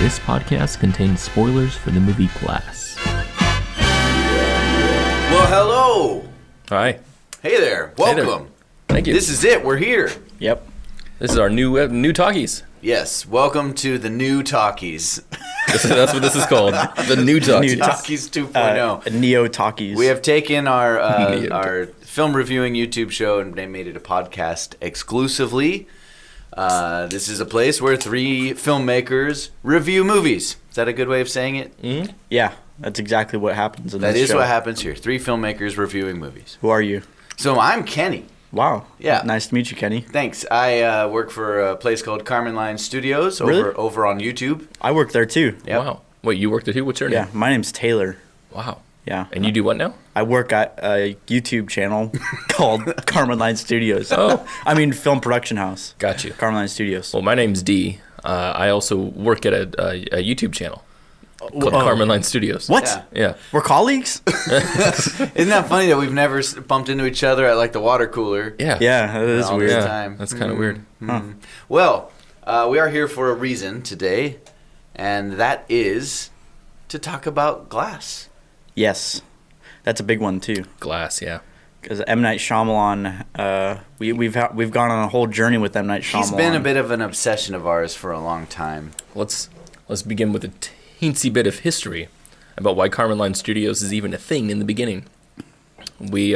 This podcast contains spoilers for the movie Glass. Well, hello. Hi. Hey there. Welcome. Hey there. Thank you. This is it. We're here. Yep. This is our new talkies. Yes. Welcome to the new Talkies. That's what this is called. The new talkies. Talkies 2.0. Neo Talkies. We have taken our film reviewing YouTube show and they made it a podcast exclusively. This is a place where three filmmakers review movies. Is that a good way of saying it? Mm-hmm. Yeah, that's exactly what happens in this show. That is what happens here. Three filmmakers reviewing movies. Who are you? So I'm Kenny. Wow. Yeah. Nice to meet you, Kenny. Thanks. I work for a place called Karman Line Studios over on YouTube. I work there too. Yep. Wow. Wait, you work there too? What's your Yeah, name? my name's Taylor. Wow. Yeah. And you do what now? I work at a YouTube channel called Karman Line Studios. Oh. I mean, film production house. Got you. Karman Line Studios. Well, my name's D. I also work at a YouTube channel called Karman Line Studios. What? Yeah. Yeah. We're colleagues? Isn't that funny that we've never bumped into each other at like the water cooler? Yeah. Yeah, that is All weird. this Yeah. time. That's kind of weird. Mhm. Well, we are here for a reason today, and that is to talk about Glass. Yes. That's a big one too. Glass, yeah. Because M. Night Shyamalan, we've gone on a whole journey with M. Night Shyamalan. He's been a bit of an obsession of ours for a long time. Let's begin with a teensy bit of history about why Karman Line Studios is even a thing in the beginning. We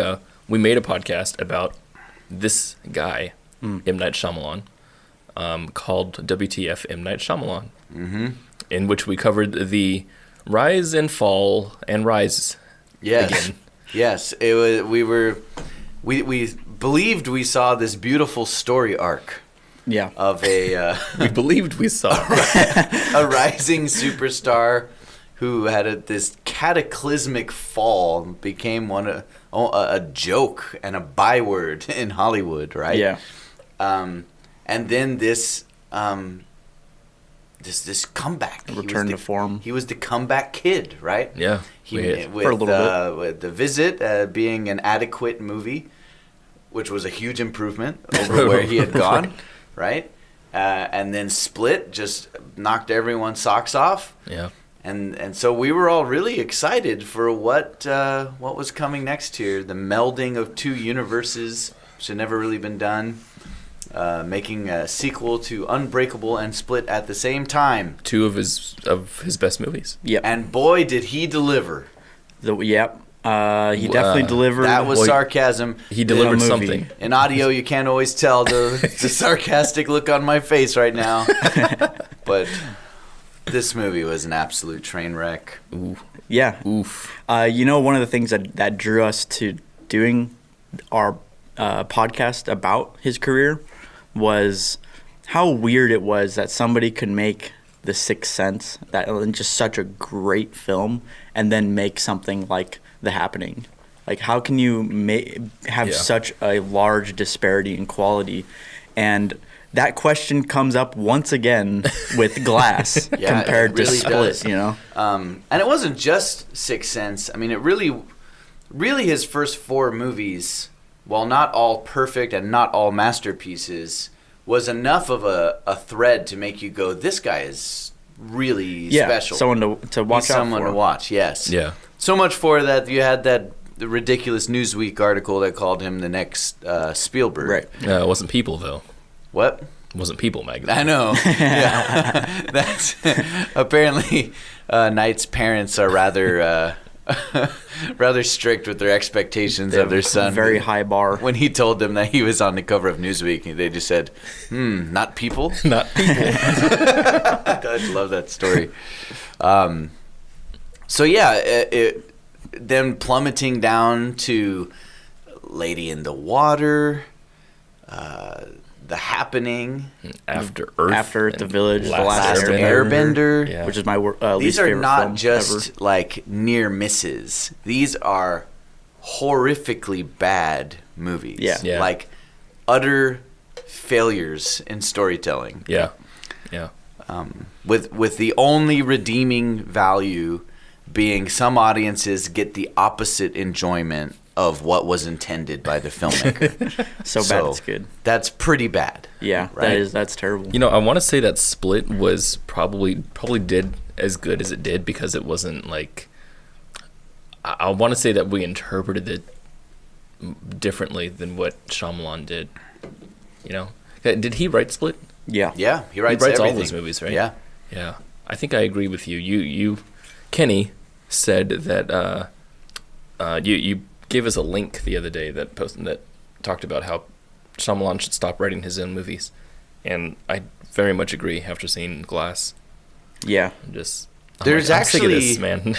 made a podcast about this guy, M. Night Shyamalan, called WTF M. Night Shyamalan, in which we covered the rise and fall and rise Yes. again. Yes. It was. We believed we saw this beautiful story arc Yeah. of a We believed we saw. a rising superstar who had this cataclysmic fall, became a joke and a byword in Hollywood, right? Yeah. And then this comeback. Return to form. He was the comeback kid, right? Yeah. He, we hit. with, For a little bit. with The Visit being an adequate movie, which was a huge improvement over where he had gone, right? And then Split just knocked everyone's socks off. Yeah. And so we were all really excited for what was coming next here. The melding of two universes, which had never really been done. Making a sequel to Unbreakable and Split at the same time. Two of his best movies. Yep. And boy, did he deliver. He definitely delivered. That was sarcasm. He delivered movie. something. In audio, you can't always tell the sarcastic look on my face right now. But this movie was an absolute train wreck. Ooh. Yeah. Oof. One of the things that drew us to doing our podcast about his career was how weird it was that somebody could make The Sixth Sense, that just such a great film, and then make something like The Happening. Like, how can you have such a large disparity in quality? And that question comes up once again with Glass Yeah, compared it really to Split, does. you know? And it wasn't just Sixth Sense. I mean, it really his first four movies, while not all perfect and not all masterpieces, was enough of a thread to make you go, this guy is really special. Someone to watch He's out someone for. to watch, yes. Yeah. So much for that you had the ridiculous Newsweek article that called him the next Spielberg. Right. It wasn't People, though. What? It wasn't People magazine. I know. Yeah. That's apparently Knight's parents are rather strict with their expectations of their son. Very high bar. When he told them that he was on the cover of Newsweek, they just said, not People? Not People. I love that story. Them plummeting down to Lady in the Water, The Happening, After Earth. After The Village, The Last Last Airbender. Yeah. which is my These least are favorite not film just ever. like near misses. These are horrifically bad movies. Yeah. Yeah. Like utter failures in storytelling. Yeah. Yeah. With the only redeeming value being some audiences get the opposite enjoyment of what was intended by the filmmaker. So bad it's good. That's pretty bad. Yeah, right? that's terrible. You know, I want to say that Split was probably did as good as it did because it wasn't like. I want to say that we interpreted it differently than what Shyamalan did. You know, did he write Split? Yeah. Yeah, he writes all everything. those movies, right? Yeah. Yeah. I think I agree with you. Kenny said that you gave us a link the other day that talked about how Shyamalan should stop writing his own movies, and I very much agree after seeing Glass. Yeah. There's I'm sick of actually this, man.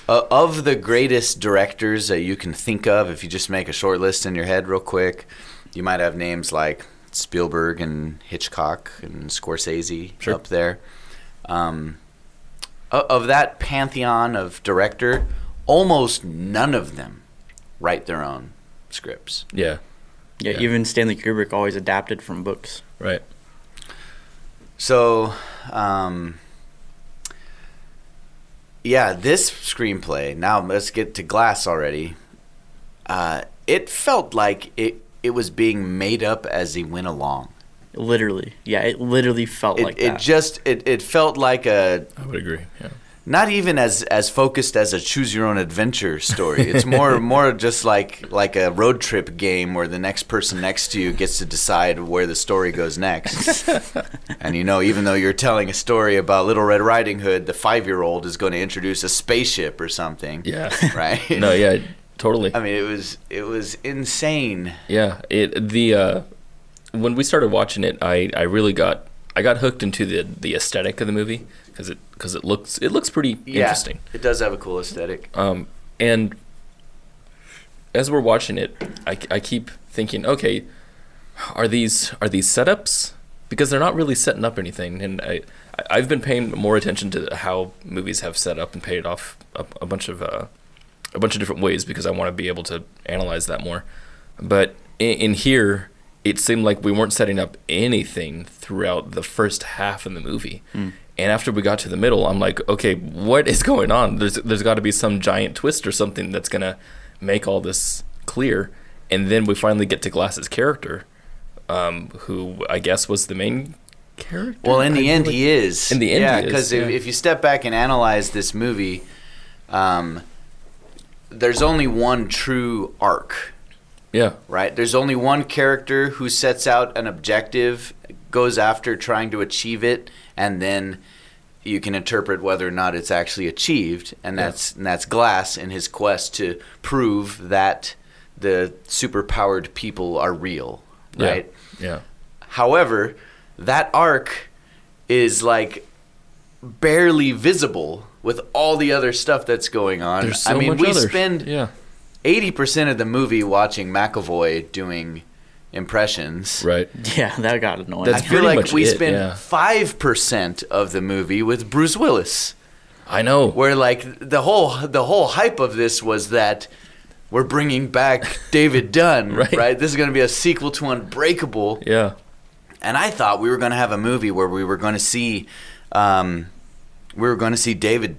Of the greatest directors that you can think of, if you just make a short list in your head real quick, you might have names like Spielberg and Hitchcock and Scorsese up there. Of that pantheon of director, almost none of them write their own scripts. Yeah. Yeah, even Stanley Kubrick always adapted from books. Right. So, yeah, this screenplay, now let's get to Glass already. It felt like it was being made up as he went along. Literally. Yeah, it literally felt like that. It felt like I would agree, yeah. Not even as focused as a choose your own adventure story. It's more just like a road trip game where the next person next to you gets to decide where the story goes next. And even though you're telling a story about Little Red Riding Hood, the 5-year-old is going to introduce a spaceship or something. Yeah. Right? No, yeah, totally. I mean, it was insane. Yeah, when we started watching it, I got hooked into the aesthetic of the movie because it looks pretty interesting. It does have a cool aesthetic. And as we're watching it, I keep thinking, okay, are these setups? Because they're not really setting up anything, and I've been paying more attention to how movies have set up and paid off a bunch of different ways because I want to be able to analyze that more. But in here, it seemed like we weren't setting up anything throughout the first half of the movie. And after we got to the middle, I'm like, okay, what is going on? There's got to be some giant twist or something that's going to make all this clear. And then we finally get to Glass's character, who I guess was the main character. Well, in the end, he is. In the end, he is. Because if you step back and analyze this movie, there's only one true arc. Yeah. Right? There's only one character who sets out an objective, goes after trying to achieve it, and then you can interpret whether or not it's actually achieved, and that's Glass in his quest to prove that the superpowered people are real, right? Yeah. However, that arc is like barely visible with all the other stuff that's going on. There's so much we other. spend 80% of the movie watching McAvoy doing impressions. Right. Yeah, that got annoying. That's I feel pretty like much we it, spent yeah. 5% of the movie with Bruce Willis. I know. Where like the whole hype of this was that we're bringing back David Dunn, right? This is going to be a sequel to Unbreakable. Yeah. And I thought we were going to have a movie where we were going to see David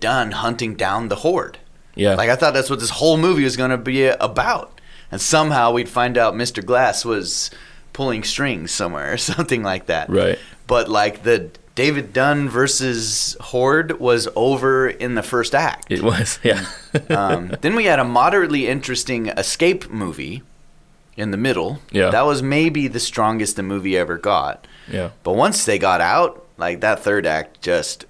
Dunn hunting down the Horde. Yeah. Like I thought that's what this whole movie was going to be about. And somehow we'd find out Mr. Glass was pulling strings somewhere or something like that. Right. But like the David Dunn versus Horde was over in the first act. It was, yeah. Then we had a moderately interesting escape movie in the middle. Yeah. That was maybe the strongest the movie ever got. Yeah. But once they got out, like that third act just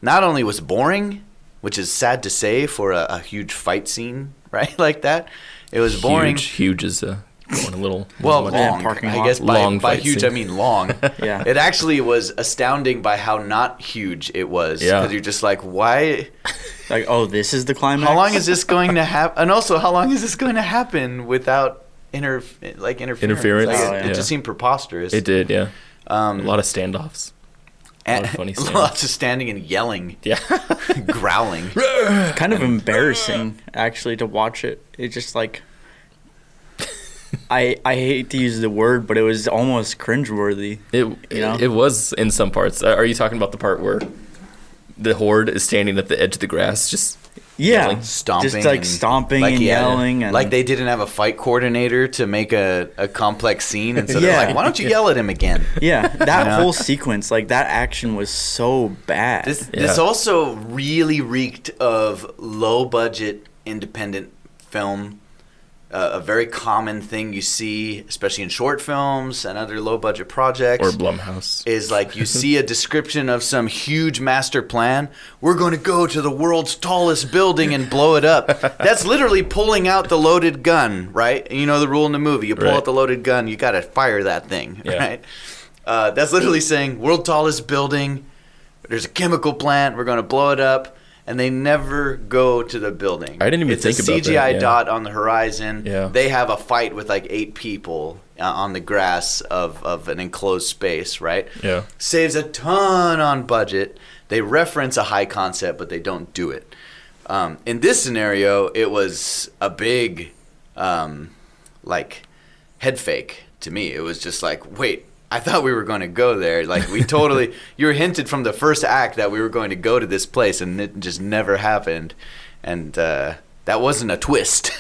not only was boring, which is sad to say for a huge fight scene, right? Like that. It was boring. Huge is going a little... Well, much. long. Parking I lot. guess Long by fight huge, scene. I mean long. Yeah. It actually was astounding by how not huge it was. Yeah. Because you're just like, why? Like, oh, this is the climax? How long is this going to happen? And also, how long is this going to happen without interference? Interference, Like, it just seemed preposterous. It did, yeah. A lot of standoffs. A lot of funny standoffs. Lots of standing and yelling. Yeah. Growling. Kind of embarrassing, actually, to watch it. It's just like... I hate to use the word, but it was almost cringeworthy. It was in some parts. Are you talking about the part where the Horde is standing at the edge of the grass, just Yeah, stomping, just like stomping and yelling, and like they didn't have a fight coordinator to make a complex scene, and so they're Yeah. like, "Why don't you yell at him again?" yeah, that You know? whole sequence, like that action was so bad. This also really reeked of low budget independent film. A very common thing you see, especially in short films and other low budget projects, Or Blumhouse. is like you see a description of some huge master plan. We're going to go to the world's tallest building and blow it up. That's literally pulling out the loaded gun, right? And you know the rule in the movie: you pull Right. out the loaded gun, you got to fire that thing, Yeah. right? That's literally saying world tallest building. There's a chemical plant. We're going to blow it up. And they never go to the building. I didn't even it's think a about that, CGI yeah. dot on the horizon. Yeah. They have a fight with like 8 people on the grass of an enclosed space, right? Yeah. Saves a ton on budget. They reference a high concept, but they don't do it. In this scenario, it was a big, like, head fake to me. It was just like, wait, I thought we were going to go there. Like, we totally, you were hinted from the first act that we were going to go to this place, and it just never happened. And that wasn't a twist.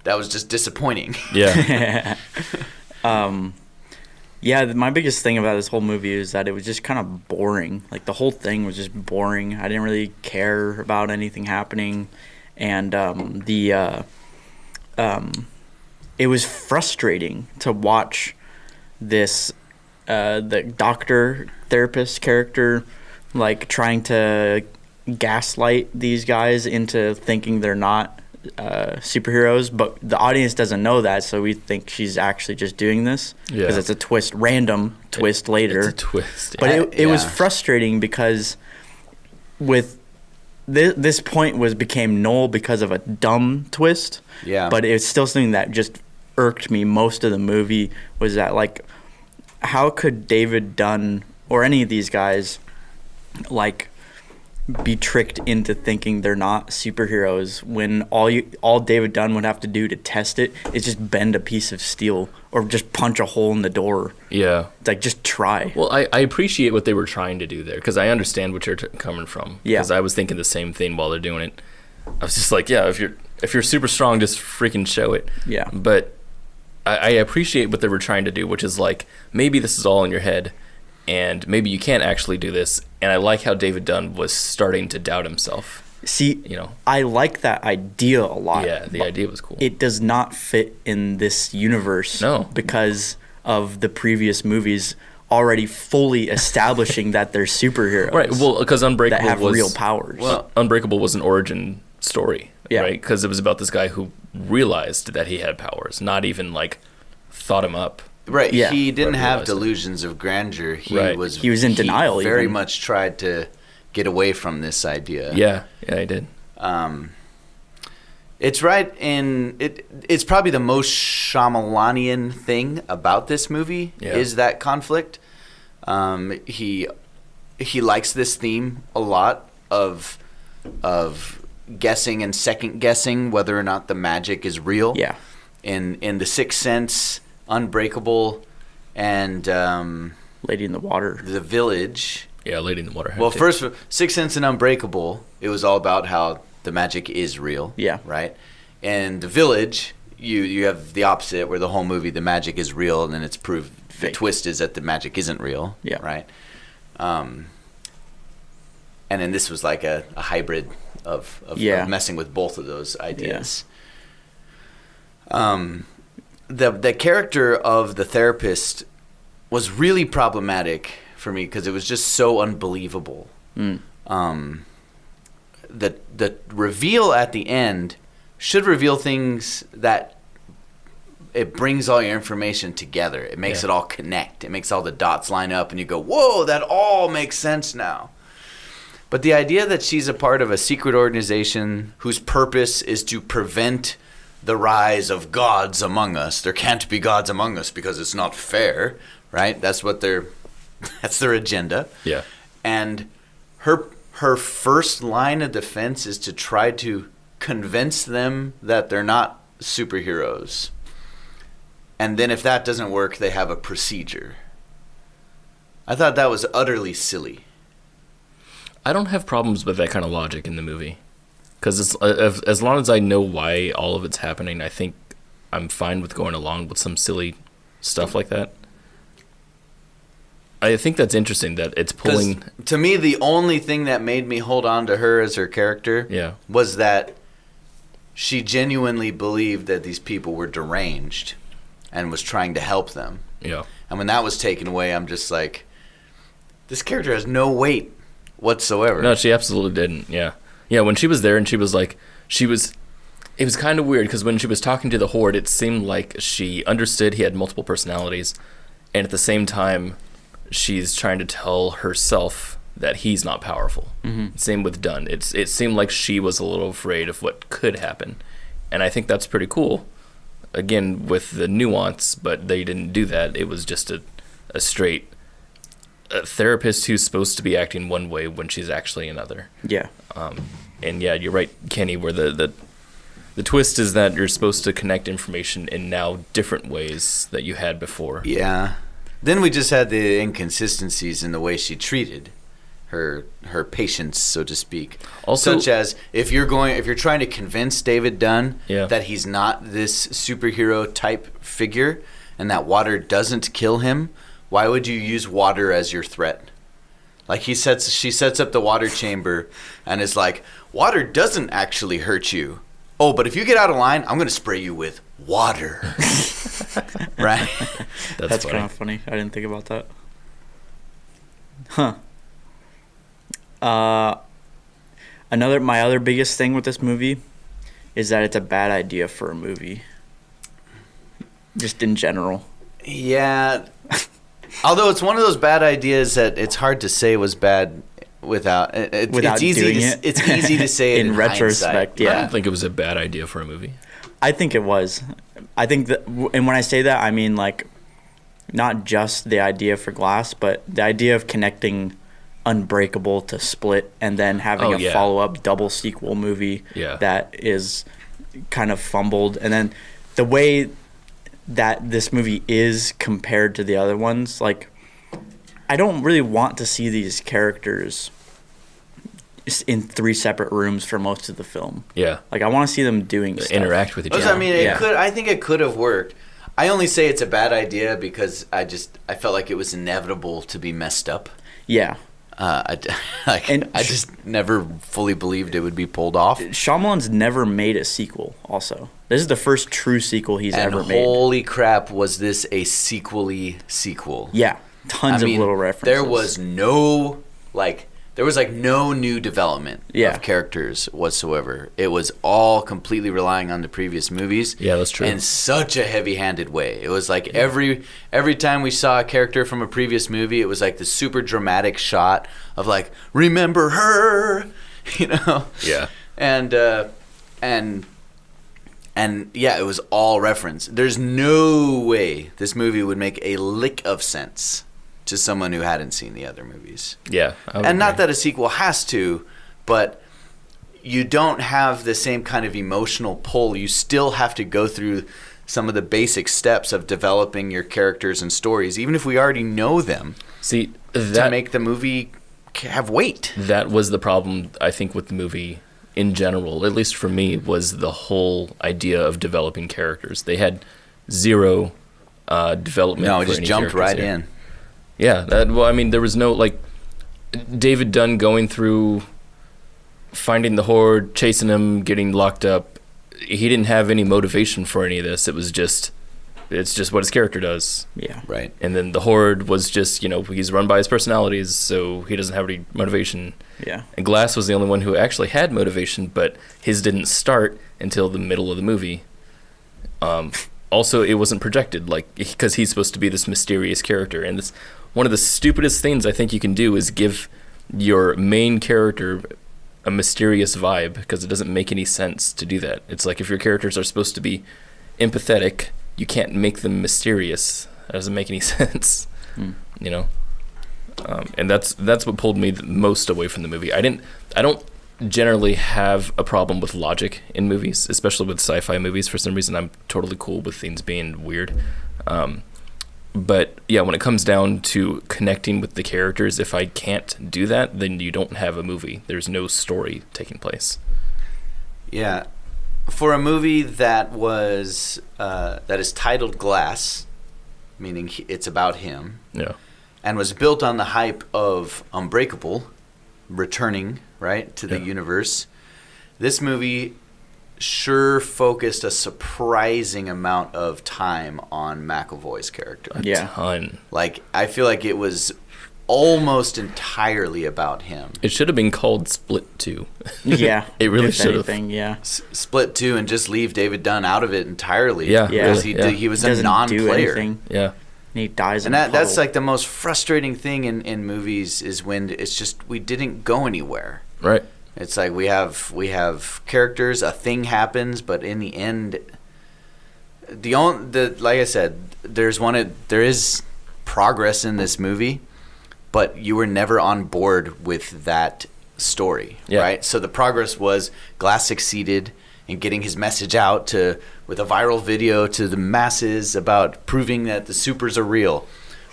That was just disappointing. Yeah. Yeah, my biggest thing about this whole movie is that it was just kind of boring. Like the whole thing was just boring. I didn't really care about anything happening, and it was frustrating to watch this the doctor therapist character like trying to gaslight these guys into thinking they're not superheroes, but the audience doesn't know that, so we think she's actually just doing this because it's a random twist later. It's a twist. But it was Yeah. frustrating because with this point became null because of a dumb twist. Yeah. But it's still something that just irked me most of the movie was that, like, how could David Dunn or any of these guys, like, be tricked into thinking they're not superheroes when all David Dunn would have to do to test it is just bend a piece of steel or just punch a hole in the door. Yeah. It's like, just try. Well, I appreciate what they were trying to do there because I understand what you're coming from. Yeah. Because I was thinking the same thing while they're doing it. I was just like, yeah, if you're super strong, just freaking show it. Yeah. But I appreciate what they were trying to do, which is like, maybe this is all in your head, and maybe you can't actually do this. And I like how David Dunn was starting to doubt himself. See, You know. I like that idea a lot. Yeah, the but idea was cool. It does not fit in this universe. No. Because of the previous movies already fully establishing that they're superheroes. Right. Well, because Unbreakable that have was real powers. Well, Unbreakable was an origin story. Yeah. Right. Because it was about this guy who realized that he had powers, not even like thought him up. Right. Yeah. He didn't I have realized it. delusions of grandeur. He Right. He was in denial Very even. much tried to get away from this idea. Yeah. Yeah, I did. It's right in it. It's probably the most Shyamalanian thing about this movie is that conflict. He likes this theme a lot of guessing and second guessing whether or not the magic is real. Yeah. In The Sixth Sense, Unbreakable, and Lady in the Water. The Village. Yeah, Lady in the Water. Well, first, Sixth Sense and Unbreakable, it was all about how the magic is real. Yeah. Right? And The Village, you have the opposite, where the whole movie, the magic is real, and then it's proved, the Fake. twist is that the magic isn't real. Yeah. Right? And then this was like a hybrid of messing with both of those ideas. The character of the therapist was really problematic for me because it was just so unbelievable. The reveal at the end should reveal things that it brings all your information together. It makes it all connect. It makes all the dots line up and you go, whoa, that all makes sense now. But the idea that she's a part of a secret organization whose purpose is to prevent the rise of gods among us. There can't be gods among us because it's not fair, right? That's their agenda. Yeah. And her first line of defense is to try to convince them that they're not superheroes. And then if that doesn't work, they have a procedure. I thought that was utterly silly. I don't have problems with that kind of logic in the movie. Because as long as I know why all of it's happening, I think I'm fine with going along with some silly stuff like that. I think that's interesting that it's pulling. To me, the only thing that made me hold on to her as her character was that she genuinely believed that these people were deranged and was trying to help them. Yeah. And when that was taken away, I'm just like, this character has no weight whatsoever. No, she absolutely didn't. Yeah. Yeah, when she was there and she was like, it was kind of weird because when she was talking to the Horde, it seemed like she understood he had multiple personalities. And at the same time, she's trying to tell herself that he's not powerful. Mm-hmm. Same with Dunn. It seemed like she was a little afraid of what could happen. And I think that's pretty cool. Again, with the nuance, but they didn't do that. It was just a straight therapist who's supposed to be acting one way when she's actually another. Yeah. And yeah, you're right, Kenny, where the twist is that you're supposed to connect information in now different ways that you had before. Yeah. Then we just had the inconsistencies in the way she treated her patients, so to speak. Also, such as if you're trying to convince David Dunn that he's not this superhero type figure and that water doesn't kill him, why would you use water as your threat? Like she sets up the water chamber and is like, water doesn't actually hurt you. Oh, but if you get out of line, I'm going to spray you with water. Right? That's kind of funny. I didn't think about that. Huh. My other biggest thing with this movie is that it's a bad idea for a movie. Just in general. Yeah. Although it's one of those bad ideas that it's hard to say was bad without it's easy doing it. It's easy to say it in retrospect. hindsight. I Yeah. don't think it was a bad idea for a movie. I think it was. I think that, and when I say that, I mean like not just the idea for Glass, but the idea of connecting Unbreakable to Split and then having a follow-up double sequel movie that is kind of fumbled. And then the way that this movie is compared to the other ones, like, I don't really want to see these characters in 3 separate rooms for most of the film. Yeah. Like, I want to see them doing stuff. Interact with each other. I mean, I think it could have worked. I only say it's a bad idea because I felt like it was inevitable to be messed up. Yeah. I just never fully believed it would be pulled off. Shyamalan's never made a sequel, also. This is the first true sequel he's ever made. Holy crap, was this a sequel-y sequel? Yeah. Tons of little references. There was no new development of characters whatsoever. It was all completely relying on the previous movies. Yeah, that's true. In such a heavy-handed way. It was like every time we saw a character from a previous movie, it was like the super dramatic shot of like, remember her, you know? Yeah. And yeah, it was all reference. There's no way this movie would make a lick of sense to someone who hadn't seen the other movies. Yeah. And not that a sequel has to, but you don't have the same kind of emotional pull. You still have to go through some of the basic steps of developing your characters and stories, even if we already know them. See, to make the movie have weight. That was the problem, I think, with the movie in general, at least for me, was the whole idea of developing characters. They had zero development. No, it just jumped right in. Yeah, there was no, like, David Dunn going through, finding the Horde, chasing him, getting locked up. He didn't have any motivation for any of this. It's just what his character does. Yeah. Right. And then the Horde was just, he's run by his personalities, so he doesn't have any motivation. Yeah. And Glass was the only one who actually had motivation, but his didn't start until the middle of the movie. Also, it wasn't projected, like, because he's supposed to be this mysterious character, and this one of the stupidest things I think you can do is give your main character a mysterious vibe, because it doesn't make any sense to do that. It's like if your characters are supposed to be empathetic, you can't make them mysterious. That doesn't make any sense, and that's what pulled me the most away from the movie. I don't generally have a problem with logic in movies, especially with sci-fi movies. For some reason, I'm totally cool with things being weird. But yeah, when it comes down to connecting with the characters, if I can't do that, then you don't have a movie. There's no story taking place. Yeah. For a movie that was that is titled Glass, meaning it's about him, Yeah. and was built on the hype of Unbreakable returning, right, to the universe, this movie sure focused a surprising amount of time on McAvoy's character. A ton. Like, I feel like it was almost entirely about him. It should have been called Split 2. Yeah. It really if should have. anything, yeah. Split 2 and just leave David Dunn out of it entirely. Yeah, Because really, he was He a doesn't do non-player. anything. Yeah. And he dies And in a that's puddle. like the most frustrating thing in movies is when it's just we didn't go anywhere. Right. It's like we have characters, a thing happens, but in the end, like I said, there is progress in this movie, but you were never on board with that story, right? So the progress was Glass succeeded in getting his message out with a viral video to the masses about proving that the supers are real,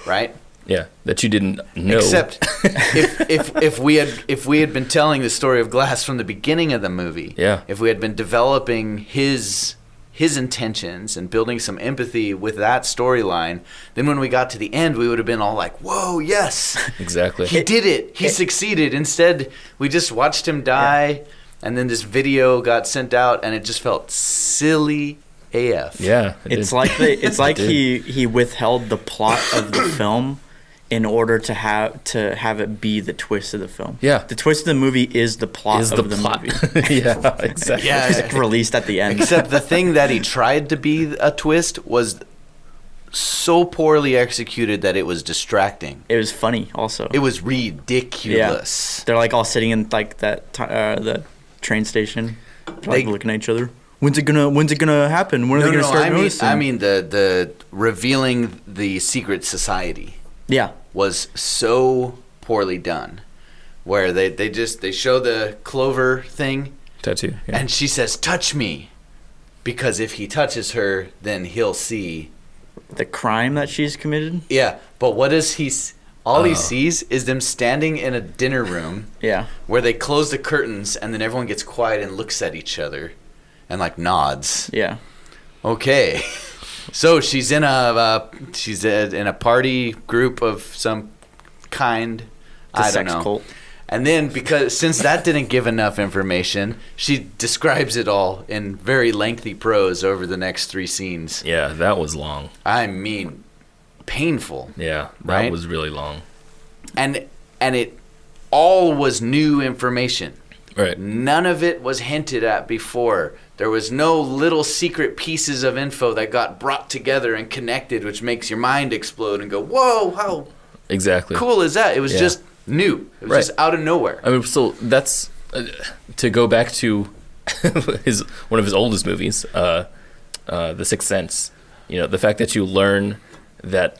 right? Yeah. That you didn't know. Except if we had been telling the story of Glass from the beginning of the movie, if we had been developing his intentions and building some empathy with that storyline, then when we got to the end, we would have been all like, "Whoa, yes, Exactly. he did it! He succeeded!" Instead, we just watched him die, and then this video got sent out, and it just felt silly AF. Yeah. It's like he withheld the plot of the film in order to have it be the twist of the film. Yeah. The twist of the movie is the plot of the movie. Yeah, exactly. Yeah. It's released at the end. Except the thing that he tried to be a twist was so poorly executed that it was distracting. It was funny also. It was ridiculous. They're like all sitting in like the train station, like looking at each other. When's it gonna happen? When are they gonna start noticing? I mean the revealing the secret society. Yeah. Was so poorly done, where they show the clover thing, Tattoo. Yeah. and she says, "Touch me," because if he touches her, then he'll see The crime that she's committed. Yeah, but what does he? All he sees is them standing in a dinner room. Yeah. Where they close the curtains, and then everyone gets quiet and looks at each other, and like nods. Yeah. Okay. So she's in a party group of some kind. I don't sex know. cult. And then since that didn't give enough information, she describes it all in very lengthy prose over the next 3 scenes. Yeah, that was long. I mean, painful. Yeah, that right? was really long. And it all was new information. Right. None of it was hinted at before. There was no little secret pieces of info that got brought together and connected, which makes your mind explode and go, "Whoa, how Exactly. cool is that?" It was just new. It was just out of nowhere. I mean, so that's to go back to one of his oldest movies, The Sixth Sense. You know, the fact that you learn that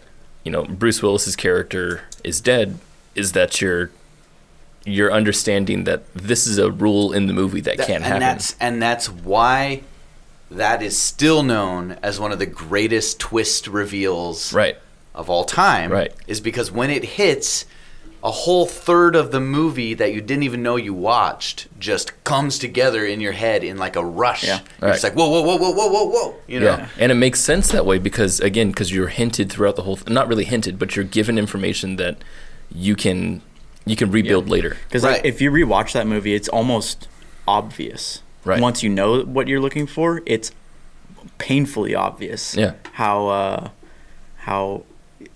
Bruce Willis's character is dead is that you're understanding that this is a rule in the movie that can't happen. And that's why that is still known as one of the greatest twist reveals of all time. Right. Is because when it hits, a whole third of the movie that you didn't even know you watched just comes together in your head in like a rush. Yeah. It's like, whoa, whoa, whoa, whoa, whoa, whoa, whoa. Yeah, and it makes sense that way because you're hinted throughout the whole not really hinted, but you're given information that you can rebuild later. Because if you rewatch that movie, it's almost obvious. Right. Once you know what you're looking for, it's painfully obvious. Yeah. How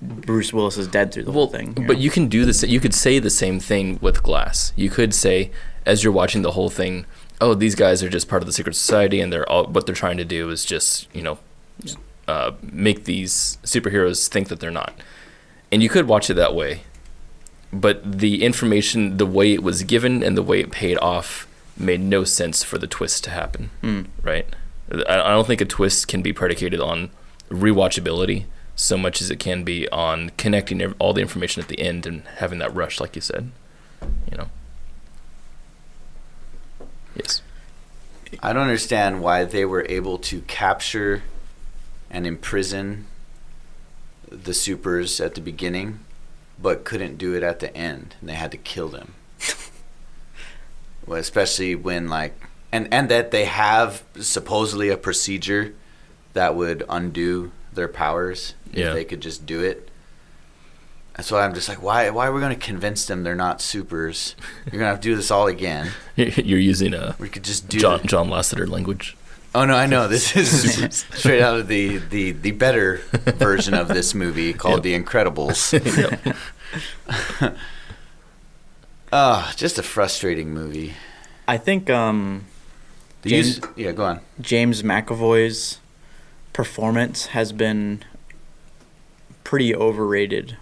Bruce Willis is dead through the whole thing. But you can do this. You could say the same thing with Glass. You could say, as you're watching the whole thing, "Oh, these guys are just part of the secret society, and what they're trying to do is just make these superheroes think that they're not." And you could watch it that way. But the information, the way it was given and the way it paid off made no sense for the twist to happen, right? I don't think a twist can be predicated on rewatchability so much as it can be on connecting all the information at the end and having that rush, like you said, Yes. I don't understand why they were able to capture and imprison the supers at the beginning, but couldn't do it at the end, and they had to kill them. Well, especially when and that they have supposedly a procedure that would undo their powers if they could just do it. That's why I'm just like, why are we going to convince them they're not supers? You're going to have to do this all again. You're using we could just do John Lasseter language. Oh no, I know. This is straight out of the better version of this movie called The Incredibles. Just a frustrating movie. I think go on. James McAvoy's performance has been pretty overrated,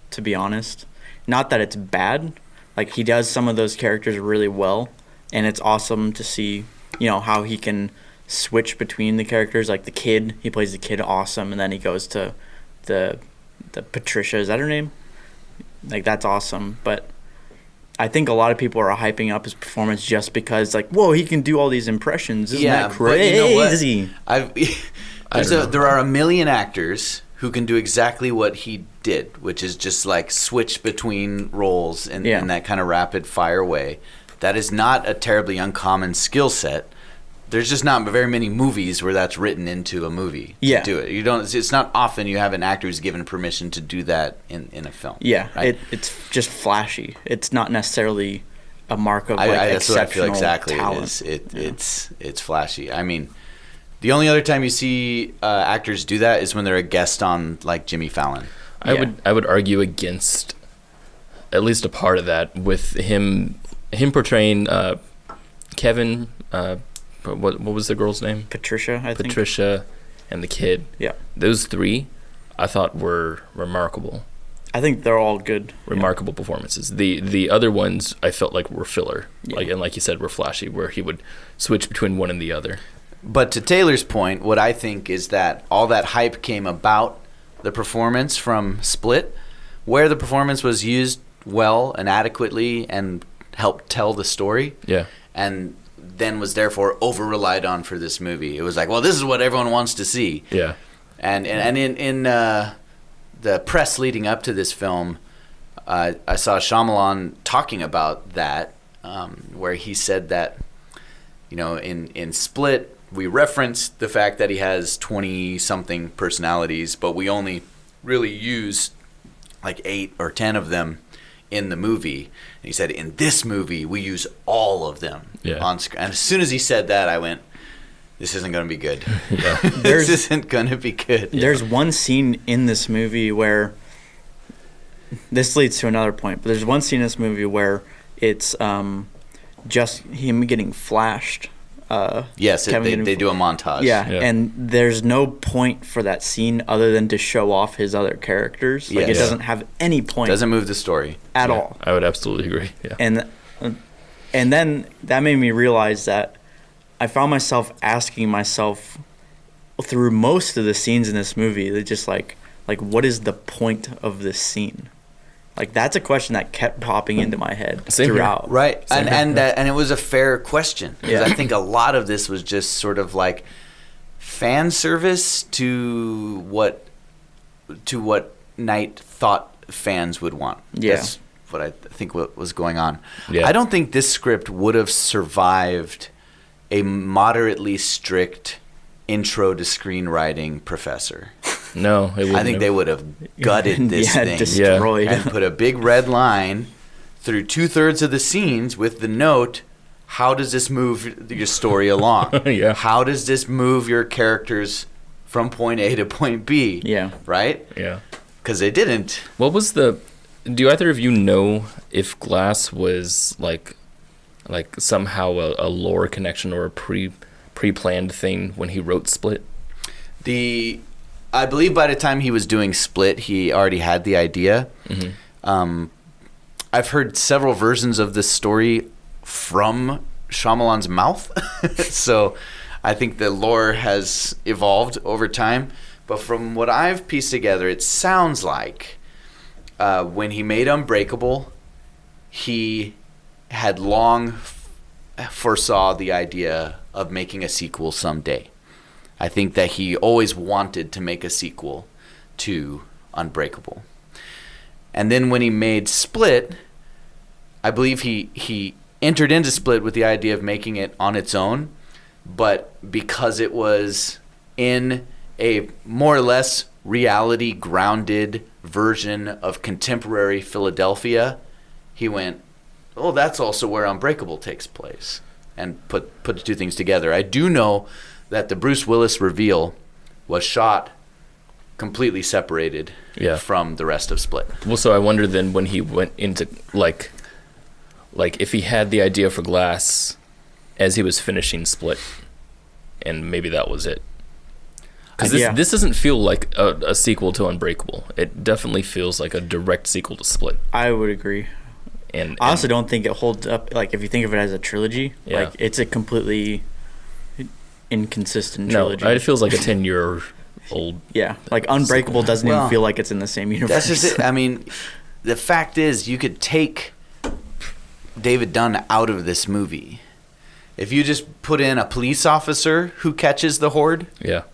to be honest. Not that it's bad. Like, he does some of those characters really well, and it's awesome to see, how he can switch between the characters. Like the kid, he plays the kid awesome, and then he goes to the Patricia, is that her name? Like, that's awesome. But I think a lot of people are hyping up his performance just because, like, whoa, he can do all these impressions. Isn't that crazy? But you know what? There are a million actors who can do exactly what he did, which is just like switch between roles in that kind of rapid fire way. That is not a terribly uncommon skill set. There's just not very many movies where that's written into a movie to do it. It's not often you have an actor who's given permission to do that in a film. Yeah, right? It's just flashy. It's not necessarily a mark of that's what I feel exactly talent. It is. It's flashy. I mean, the only other time you see actors do that is when they're a guest on like Jimmy Fallon. I would argue against at least a part of that with him portraying Kevin. What was the girl's name? Patricia, I think. Patricia and the kid. Yeah. Those three, I thought were remarkable. I think they're all good. Remarkable performances. The other ones I felt like were filler. Yeah. Like you said, were flashy, where he would switch between one and the other. But to Taylor's point, what I think is that all that hype came about the performance from Split, where the performance was used well and adequately and helped tell the story. Yeah. And then was therefore over-relied on for this movie. It was like, well, this is what everyone wants to see. Yeah. And in the press leading up to this film, I saw Shyamalan talking about that, where he said that, in Split, we referenced the fact that he has 20-something personalities, but we only really use like 8 or 10 of them in the movie. And he said, in this movie, we use all of them on screen. And as soon as he said that, I went, this isn't going to be good. Yeah. This isn't going to be good. There's one scene in this movie where, this leads to another point, but there's one scene in this movie where it's just him getting flashed. Yes, they do a montage. Yeah, and there's no point for that scene other than to show off his other characters. Like, it doesn't have any point. Doesn't move the story at all. I would absolutely agree. Yeah. And then that made me realize that I found myself asking myself through most of the scenes in this movie, they're just like what is the point of this scene? Like, that's a question that kept popping into my head throughout. Right. And it was a fair question. Because I think a lot of this was just sort of like fan service to what Night thought fans would want. Yeah. That's what I think what was going on. Yeah. I don't think this script would have survived a moderately strict intro to screenwriting professor. No, it wouldn't. I think they would have gutted this thing. Destroyed. And put a big red line through 2/3 of the scenes with the note, how does this move your story along? Yeah. How does this move your characters from point A to point B? Yeah. Right? Yeah. Because they didn't. What was do either of you know if Glass was like somehow a lore connection or a pre-planned thing when he wrote Split? I believe by the time he was doing Split, he already had the idea. Mm-hmm. I've heard several versions of this story from Shyamalan's mouth. So I think the lore has evolved over time. But from what I've pieced together, it sounds like when he made Unbreakable, he had long foresaw the idea of making a sequel someday. I think that he always wanted to make a sequel to Unbreakable. And then when he made Split, I believe he entered into Split with the idea of making it on its own, but because it was in a more or less reality grounded version of contemporary Philadelphia, he went, oh, that's also where Unbreakable takes place, and put the two things together. I do know that the Bruce Willis reveal was shot completely separated from the rest of Split. Well, so I wonder then when he went into like if he had the idea for Glass as he was finishing Split, and maybe that was it. Because this doesn't feel like a sequel to Unbreakable. It definitely feels like a direct sequel to Split. I would agree. And I also don't think it holds up. Like, if you think of it as a trilogy, like, it's a completely inconsistent trilogy. No, it feels like a 10-year-old. Yeah, like Unbreakable doesn't even feel like it's in the same universe. That's just it. I mean, the fact is, you could take David Dunn out of this movie. If you just put in a police officer who catches the horde,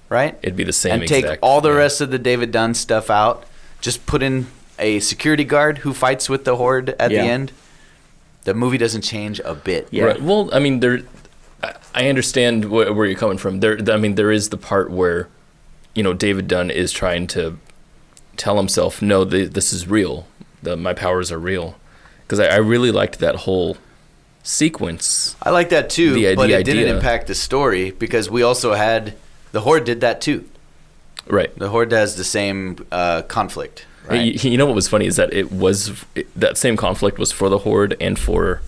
right? It'd be the same and take all the rest of the David Dunn stuff out. Just put in a security guard who fights with the horde at the end. The movie doesn't change a bit. Yeah. Right. Well, I mean, I understand where you're coming from. There is the part where, David Dunn is trying to tell himself, no, this is real. My powers are real. Because I really liked that whole sequence. I like that too, but it didn't impact the story because we also had the horde did that too. Right. The horde has the same conflict. Right? You know what was funny is that that same conflict was for the horde and for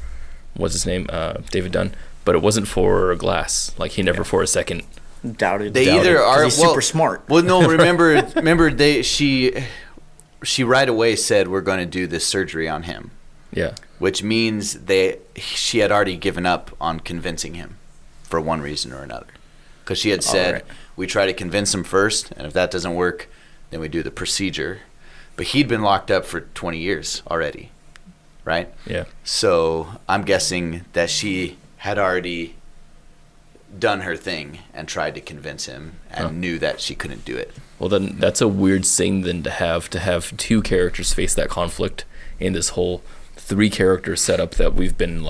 what's his name, David Dunn, but it wasn't for Glass. Like he never for a second doubted. They either are he's super smart. Well, no, remember she right away said we're going to do this surgery on him. Yeah. Which means she had already given up on convincing him for one reason or another. Because she had said, we try to convince him first, and if that doesn't work, then we do the procedure. But he'd been locked up for 20 years already, right? Yeah. So I'm guessing that she had already done her thing and tried to convince him and knew that she couldn't do it. Well, then that's a weird thing then to have two characters face that conflict in this whole 3-character setup that we've been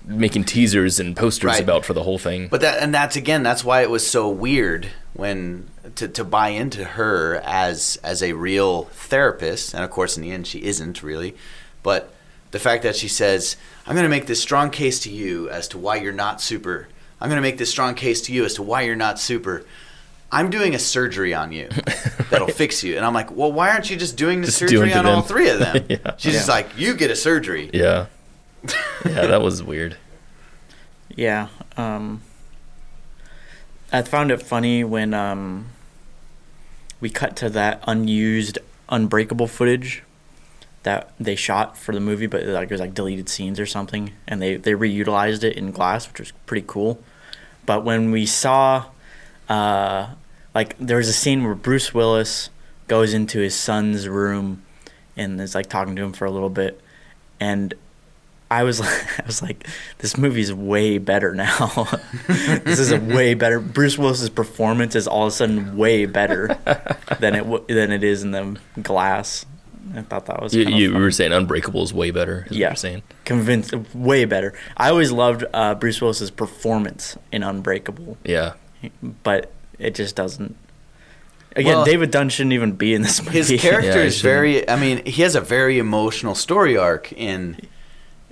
making teasers and posters about for the whole thing. But that's why it was so weird when to buy into her as a real therapist, and of course in the end she isn't really, but the fact that she says, I'm going to make this strong case to you as to why you're not super. I'm going to make this strong case to you as to why you're not super. I'm doing a surgery on you that'll fix you. And I'm like, well, why aren't you just doing the surgery on all 3 of them? She's just like, you get a surgery. Yeah. Yeah, that was weird. Yeah. I found it funny when we cut to that unused Unbreakable footage that they shot for the movie, but it was like deleted scenes or something, and they reutilized it in Glass, which was pretty cool. But when we saw there was a scene where Bruce Willis goes into his son's room and is like talking to him for a little bit, and I was like, this movie's way better now. This is a way better. Bruce Willis's performance is all of a sudden way better than it is in the Glass. I thought that was you were saying Unbreakable is way better. Is what you're saying. Convinced, way better. I always loved Bruce Willis's performance in Unbreakable. Yeah, but it just doesn't. Again, David Dunn shouldn't even be in this movie. His character is very. I mean, he has a very emotional story arc in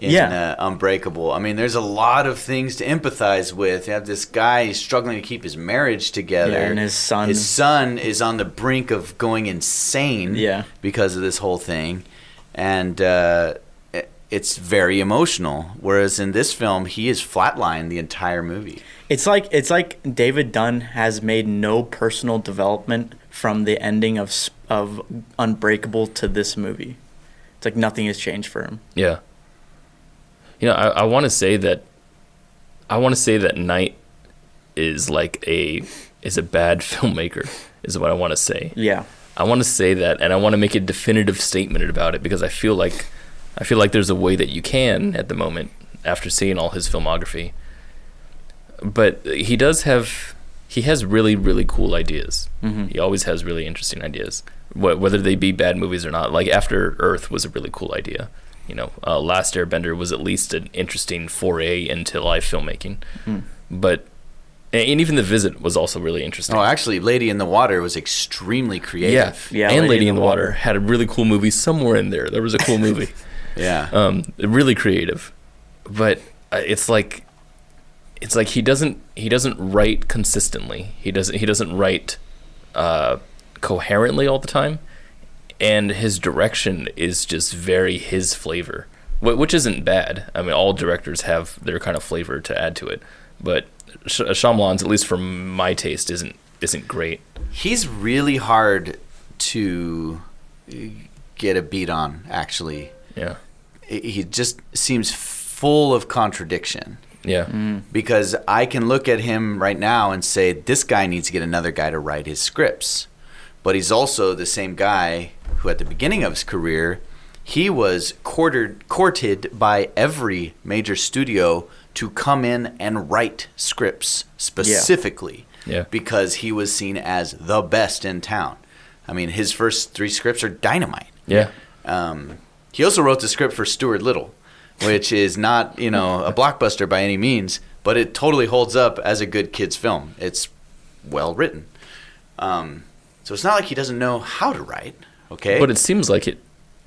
Unbreakable. I mean, there's a lot of things to empathize with. You have this guy, he's struggling to keep his marriage together. Yeah, and his son. His son is on the brink of going insane because of this whole thing. And it's very emotional. Whereas in this film, he is flatlined the entire movie. It's like David Dunn has made no personal development from the ending of Unbreakable to this movie. It's like nothing has changed for him. Yeah. I want to say that Night is a bad filmmaker is what I want to say. Yeah. I want to say that, and I want to make a definitive statement about it because I feel like there's a way that you can at the moment after seeing all his filmography. But he has really, really cool ideas. Mm-hmm. He always has really interesting ideas, whether they be bad movies or not. Like After Earth was a really cool idea. Last Airbender was at least an interesting foray into live filmmaking. But and even The Visit was also really interesting. Oh, actually, Lady in the Water was extremely creative. Yeah, and Lady in the Water had a really cool movie somewhere in there. There was a cool movie. Yeah. Really creative. But it's like he doesn't write consistently. He doesn't write coherently all the time, and his direction is just very his flavor, which isn't bad. I mean, all directors have their kind of flavor to add to it, but Shyamalan's, at least for my taste, isn't great. He's really hard to get a beat on, actually. Yeah. He just seems full of contradiction. Yeah. Because I can look at him right now and say, this guy needs to get another guy to write his scripts. But he's also the same guy who at the beginning of his career, he was courted by every major studio to come in and write scripts specifically. Yeah. Because he was seen as the best in town. I mean, his first 3 scripts are dynamite. Yeah. He also wrote the script for Stuart Little, which is not, a blockbuster by any means, but it totally holds up as a good kid's film. It's well written. So it's not like he doesn't know how to write, okay? But it seems like it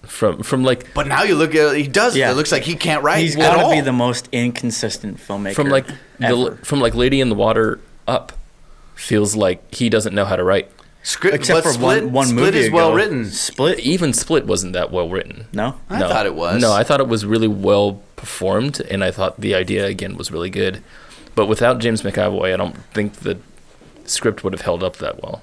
from like. But now you look at he does. Yeah. It looks like he can't write. He's got to be the most inconsistent filmmaker From like Lady in the Water up, feels like he doesn't know how to write. Script, Except for Split, one Split movie is ago. well written. Split? Even Split wasn't that well written. No? I thought it was. No, I thought it was really well performed, and I thought the idea again was really good. But without James McAvoy, I don't think the script would have held up that well.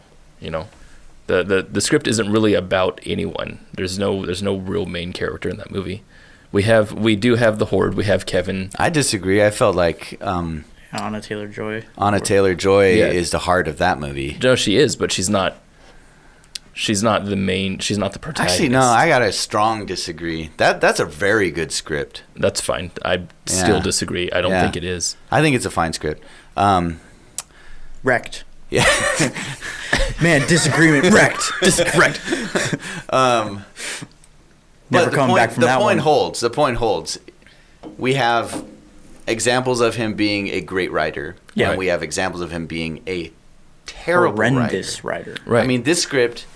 The script isn't really about anyone. There's no real main character in that movie. We do have the Horde. We have Kevin. I disagree. I felt like Anna Taylor-Joy. Anna Taylor-Joy Yeah. is the heart of that movie. No, she is, but she's not. She's not the main. She's not the protagonist. Actually, no, I got a strong disagree. That's a very good script. That's fine. I still disagree. I don't think it is. I think it's a fine script. Wrecked. Yeah. Man, disagreement wrecked. Correct. Never coming back from that one. The point holds. We have examples of him being a great writer, Yeah. and we have examples of him being a terrible Horrendous writer. Right. I mean, this script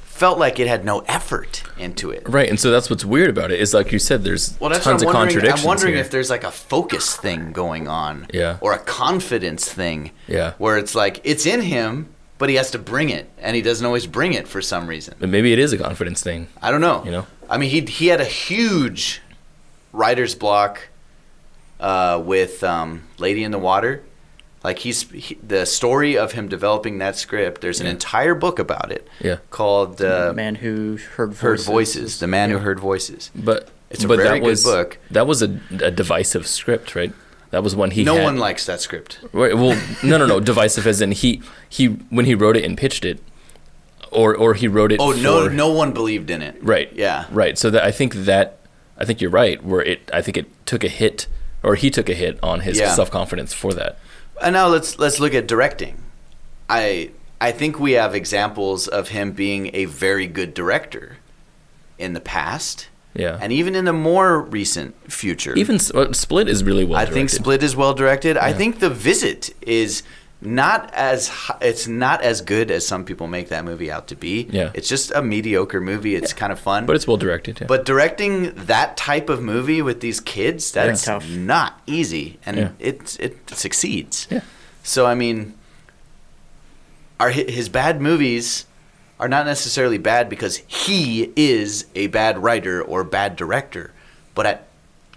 felt like it had no effort into it. Right, and so that's what's weird about it. Is like you said, there's tons of contradictions. I'm wondering here. if there's like a focus thing going on, Yeah. or a confidence thing, Yeah. where it's like it's in him, but he has to bring it, and he doesn't always bring it for some reason. But maybe it is a confidence thing. I don't know. I mean, he had a huge writer's block with Lady in the Water. Like the story of him developing that script. There's an entire book about it. Yeah. Called The Man Who Heard Voices. The Man Who Heard Voices. But It's a very good book. That was a divisive script, right? That was one he. No had. one likes that script. Right, well, no. Divisive as in he when he wrote it and pitched it, or he wrote it. Oh, for, no one believed in it. Right. Yeah. Right. So I think you're right. I think it took a hit, or he took a hit on his self-confidence for that. And now let's look at directing. I think we have examples of him being a very good director in the past. Yeah. And even in the more recent future. Even Split is really well I directed. think Split is well directed. I think The Visit is not as good as some people make that movie out to be. Yeah. It's just a mediocre movie. It's kind of fun. But it's well directed, yeah. But directing that type of movie with these kids, that's tough. not easy, and Yeah. it succeeds. Yeah. So I mean, his bad movies are not necessarily bad because he is a bad writer or bad director, but at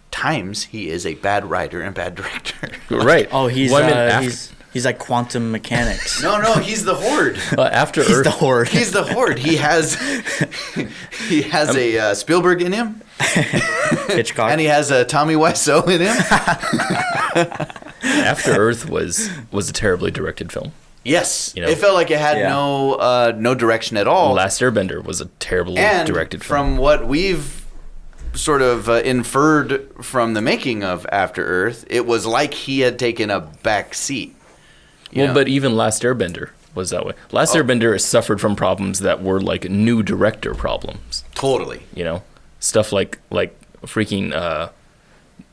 times he is a bad writer and bad director. Right. Oh, he's Well, I mean, he's like quantum mechanics. No, he's the Horde. After He's Earth. the Horde. He's the Horde. He has a Spielberg in him, Hitchcock. and he has a Tommy Wiseau in him. After Earth was a terribly directed film. Yes, You know? it felt like it had no direction at all. Last Airbender was a terribly and directed film. from what we've sort of inferred from the making of After Earth, it was like he had taken a back seat. You know? But even Last Airbender was that way. Last Airbender has suffered from problems that were like new director problems. Totally. Stuff like freaking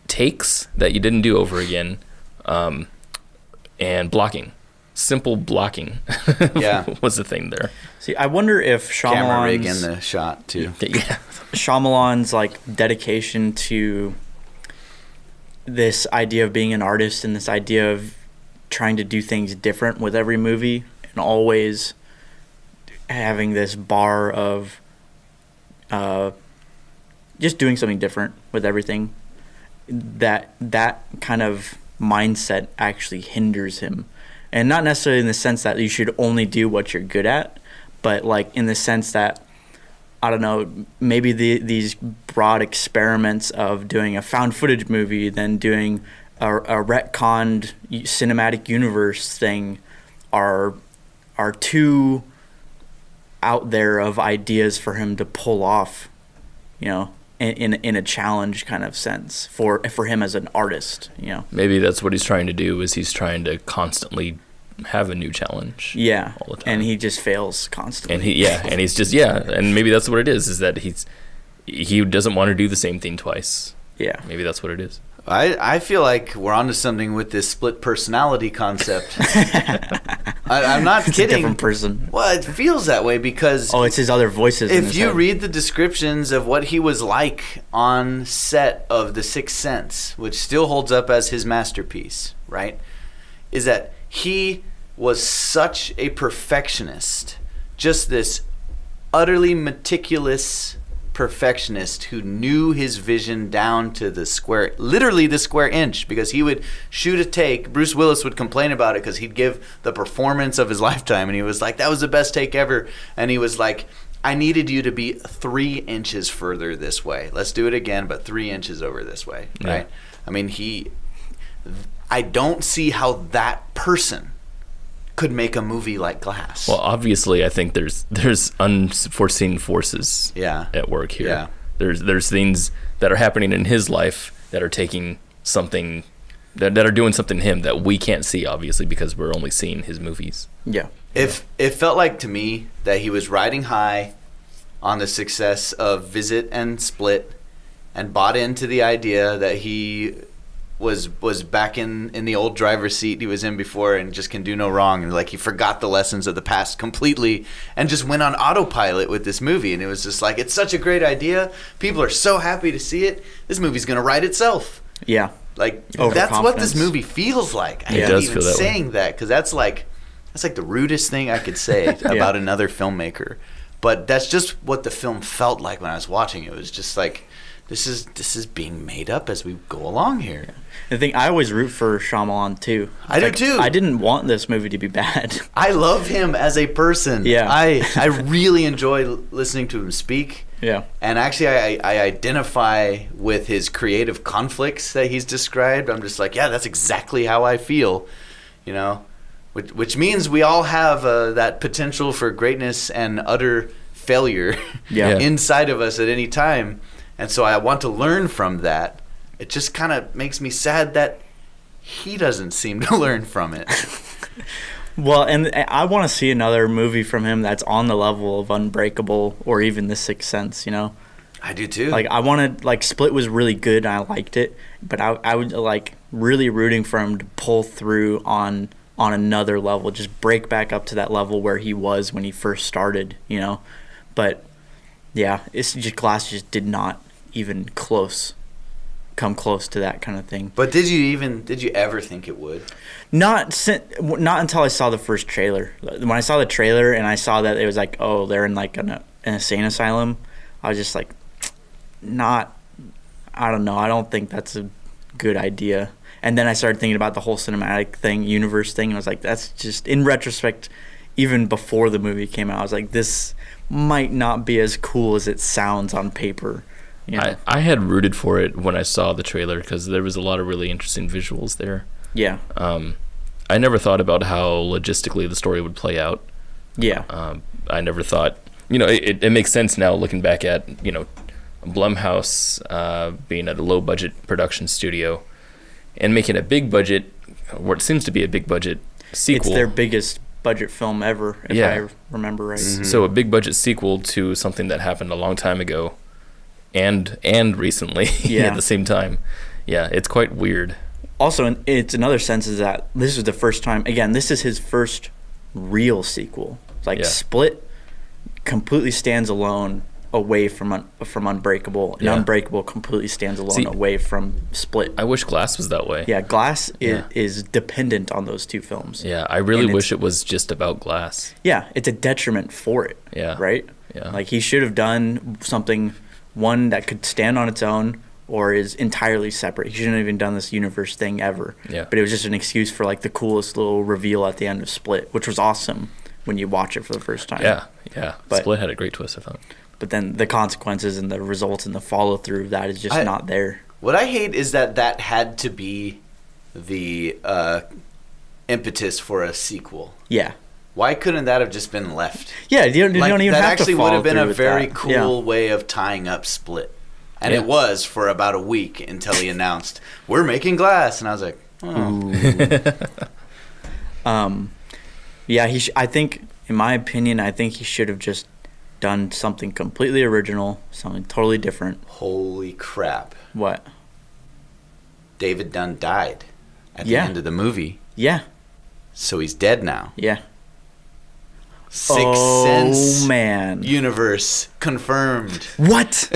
takes that you didn't do over again, and blocking. Simple blocking Yeah. was the thing there. See, I wonder if Camera rig in Shyamalan's, the shot too. Yeah. Shyamalan's like dedication to this idea of being an artist and this idea of trying to do things different with every movie and always having this bar of just doing something different with everything, that kind of mindset actually hinders him. And not necessarily in the sense that you should only do what you're good at, but like in the sense that, I don't know, maybe these broad experiments of doing a found footage movie, then doing a retconned cinematic universe thing are too out there of ideas for him to pull off, you know, in a challenge kind of sense for him as an artist, you know. Maybe that's what he's trying to do, is he's trying to constantly have a new challenge. Yeah. All the time. And he just fails constantly. And he's just, and maybe that's what it is that he doesn't want to do the same thing twice. Yeah. Maybe that's what it is. I feel like we're onto something with this split personality concept. I'm not It's kidding. a different person. Well, it feels that way because Oh, it's his other voices in if his you head. read the descriptions of what he was like on set of The Sixth Sense, which still holds up as his masterpiece, right, is that he was such a perfectionist, just this utterly meticulous perfectionist who knew his vision down to literally the square inch, because he would shoot a take. Bruce Willis would complain about it because he'd give the performance of his lifetime, and he was like, that was the best take ever. And he was like, I needed you to be 3 inches further this way. Let's do it again, but 3 inches over this way, right? I mean, I don't see how that person could make a movie like Glass. Well, obviously, I think there's unforeseen forces at work here. Yeah. There's things that are happening in his life that are taking something that are doing something to him that we can't see, obviously, because we're only seeing his movies. Yeah. If it felt like to me that he was riding high on the success of Visit and Split, and bought into the idea that he was back in the old driver's seat he was in before and just can do no wrong, and like he forgot the lessons of the past completely and just went on autopilot with this movie, and it was just like, it's such a great idea, people are so happy to see it, this movie's gonna write itself. Yeah. Like, that's what this movie feels like. I It hate does even feel that way. saying that, because that's like the rudest thing I could say about another filmmaker, but that's just what the film felt like when I was watching it. It was just like, this is being made up as we go along here. The thing, I always root for Shyamalan too. I do too. I didn't want this movie to be bad. I love him as a person. Yeah. I really enjoy listening to him speak. Yeah. And actually, I identify with his creative conflicts that he's described. I'm just like, yeah, that's exactly how I feel, you know, which means we all have that potential for greatness and utter failure Yeah. inside of us at any time. And so I want to learn from that. It just kind of makes me sad that he doesn't seem to learn from it. Well, and I want to see another movie from him that's on the level of Unbreakable or even The Sixth Sense, you know? I do too. Like, I wanted, like, Split was really good and I liked it, but I would, like, really rooting for him to pull through on another level, just break back up to that level where he was when he first started, you know? But, yeah, it's just, Glass just did not even come close to that kind of thing. But did you ever think it would? Not until I saw the first trailer. When I saw the trailer and I saw that it was like, oh, they're in like an insane asylum, I was just like, I don't know. I don't think that's a good idea. And then I started thinking about the whole cinematic thing, universe thing, and I was like, that's just, in retrospect, even before the movie came out, I was like, this might not be as cool as it sounds on paper. You know? I had rooted for it when I saw the trailer because there was a lot of really interesting visuals there. Yeah. I never thought about how logistically the story would play out. Yeah. I never thought, you know, it makes sense now looking back at, you know, Blumhouse being at a low budget production studio and making a big budget, what seems to be a big budget sequel. It's their biggest budget film ever, if I remember right. So a big budget sequel to something that happened a long time ago. and recently Yeah. at the same time. Yeah, it's quite weird. Also, it's another sense is that this is the first time. Again, this is his first real sequel. Like Yeah. Split completely stands alone away from Unbreakable, and Yeah. Unbreakable completely stands alone See, away from Split. I wish Glass was that way. Yeah, Glass Yeah. is dependent on those two films. Yeah, I really And wish it was just about Glass. Yeah, it's a detriment for it. Yeah. Right? Yeah. Like he should have done something, one that could stand on its own or is entirely separate. He shouldn't have even done this universe thing ever. Yeah. But it was just an excuse for like the coolest little reveal at the end of Split, which was awesome when you watch it for the first time. Yeah. But- Split had a great twist, I thought. But then the consequences and the results and the follow through of that is just not there. What I hate is that had to be the impetus for a sequel. Yeah. Why couldn't that have just been left? Yeah, you don't even that have actually to would follow have been through a with very that. cool way of tying up Split. And Yeah. it was for about a week until he announced, we're making Glass. And I was like, oh. Yeah, I think, in my opinion, I think he should have just done something completely original, something totally different. Holy crap. What? David Dunn died at the Yeah. end of the movie. Yeah, So he's dead now. yeah. Sixth Sense man. universe confirmed. What?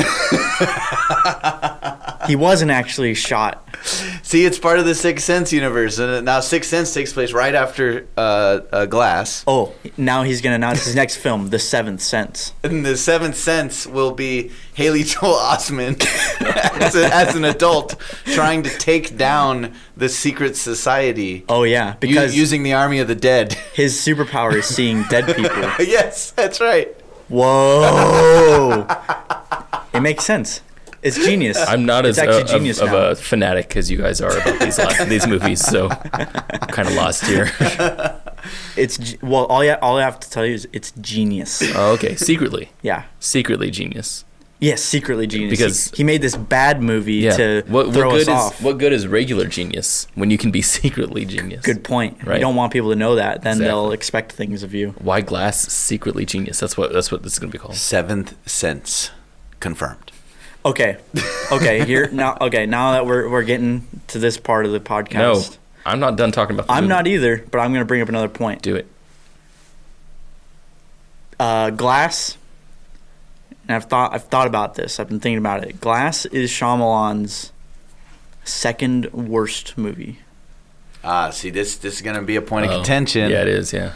He wasn't actually shot. See, it's part of the Sixth Sense universe. And now Sixth Sense takes place right after Glass. Oh, now he's going to announce his next film, The Seventh Sense. And the Seventh Sense will be Haley Joel Osment as an adult trying to take down the secret society Oh, yeah, because using the army of the dead. his superpower is seeing dead people. Yes, that's right. Whoa. It makes sense. It's genius. I'm not it's as actually genius of now. a fanatic as you guys are about these movies, so I'm kind of lost here. Well, all I have to tell you is it's genius. Oh, okay, secretly Yeah. genius. Yes, secretly genius. Because- he made this bad movie Yeah. to What throw good us off. what good is regular genius when you can be secretly genius? Good point. Right. You don't want people to know that. Then they'll Exactly. expect things of you. Why Glass secretly genius? That's what this is going to be called. Seventh Sense confirmed. Okay. Now that we're getting to this part of the podcast. No, I'm not done talking about the I'm movie. not either, but I'm going to bring up another point. Do it. Glass. And I've thought about this. I've been thinking about it. Glass is Shyamalan's second worst movie. See, this is going to be a point of Oh, contention. Yeah, it is. Yeah.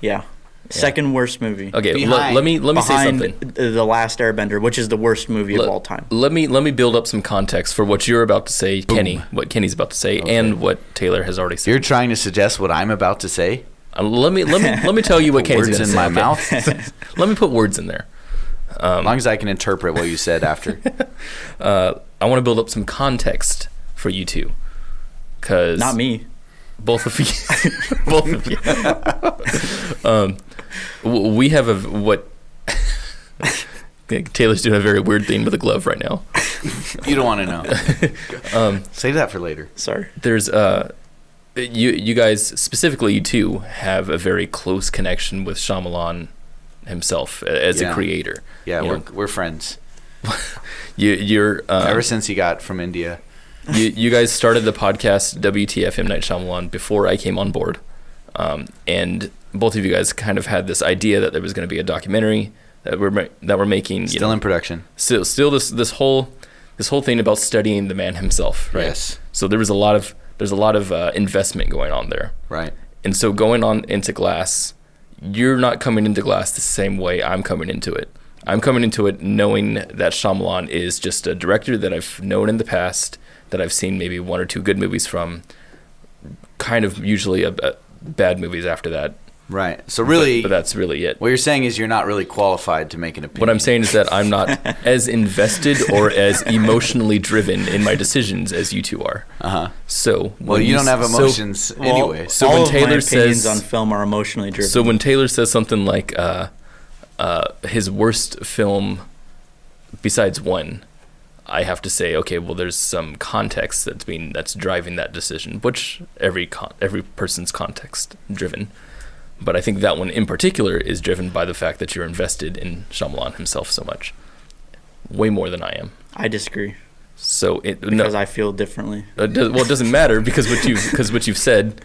Yeah. Second worst movie. Okay. Behind- Let me say Behind something. The Last Airbender, which is the worst movie of Let- all time. Let me build up some context for what you're about to say, Kenny. What Kenny's about to say, and what Taylor has already said. You're trying to suggest what I'm about to say? Let me tell you what Kenny's Words going to in say. my okay? mouth? Let me put words in there. As long as I can interpret what you said after. I want to build up some context for you two, because Not me. both of you, both of you. We have what Taylor's doing a very weird thing with a glove right now. You don't want to know. Save that for later. Sorry. There's you guys, specifically you two, have a very close connection with Shyamalan himself as a Yeah. creator. Yeah, You we're friends. You're Ever since he got from India. you guys started the podcast WTF Night Shyamalan before I came on board, and both of you guys kind of had this idea that there was going to be a documentary that we're making. Still in production. Still this whole thing about studying the man himself, right? Yes. So there's a lot of investment going on there, Right. and so going on into Glass, you're not coming into Glass the same way I'm coming into it. I'm coming into it knowing that Shyamalan is just a director that I've known in the past, that I've seen maybe one or two good movies from, kind of usually bad movies after that. Right. So really, But that's really it. what you're saying is you're not really qualified to make an opinion. What I'm saying is that I'm not as invested or as emotionally driven in my decisions as you two are. Uh-huh. So Well, you don't have emotions anyway. So all when of my Taylor opinions says on film are emotionally driven. So when Taylor says something like his worst film besides one, I have to say, okay, well, there's some context that's driving that decision, which every person's context driven. But I think that one in particular is driven by the fact that you're invested in Shyamalan himself so much. way more than I am. I disagree So because I feel differently. It doesn't matter because what you've said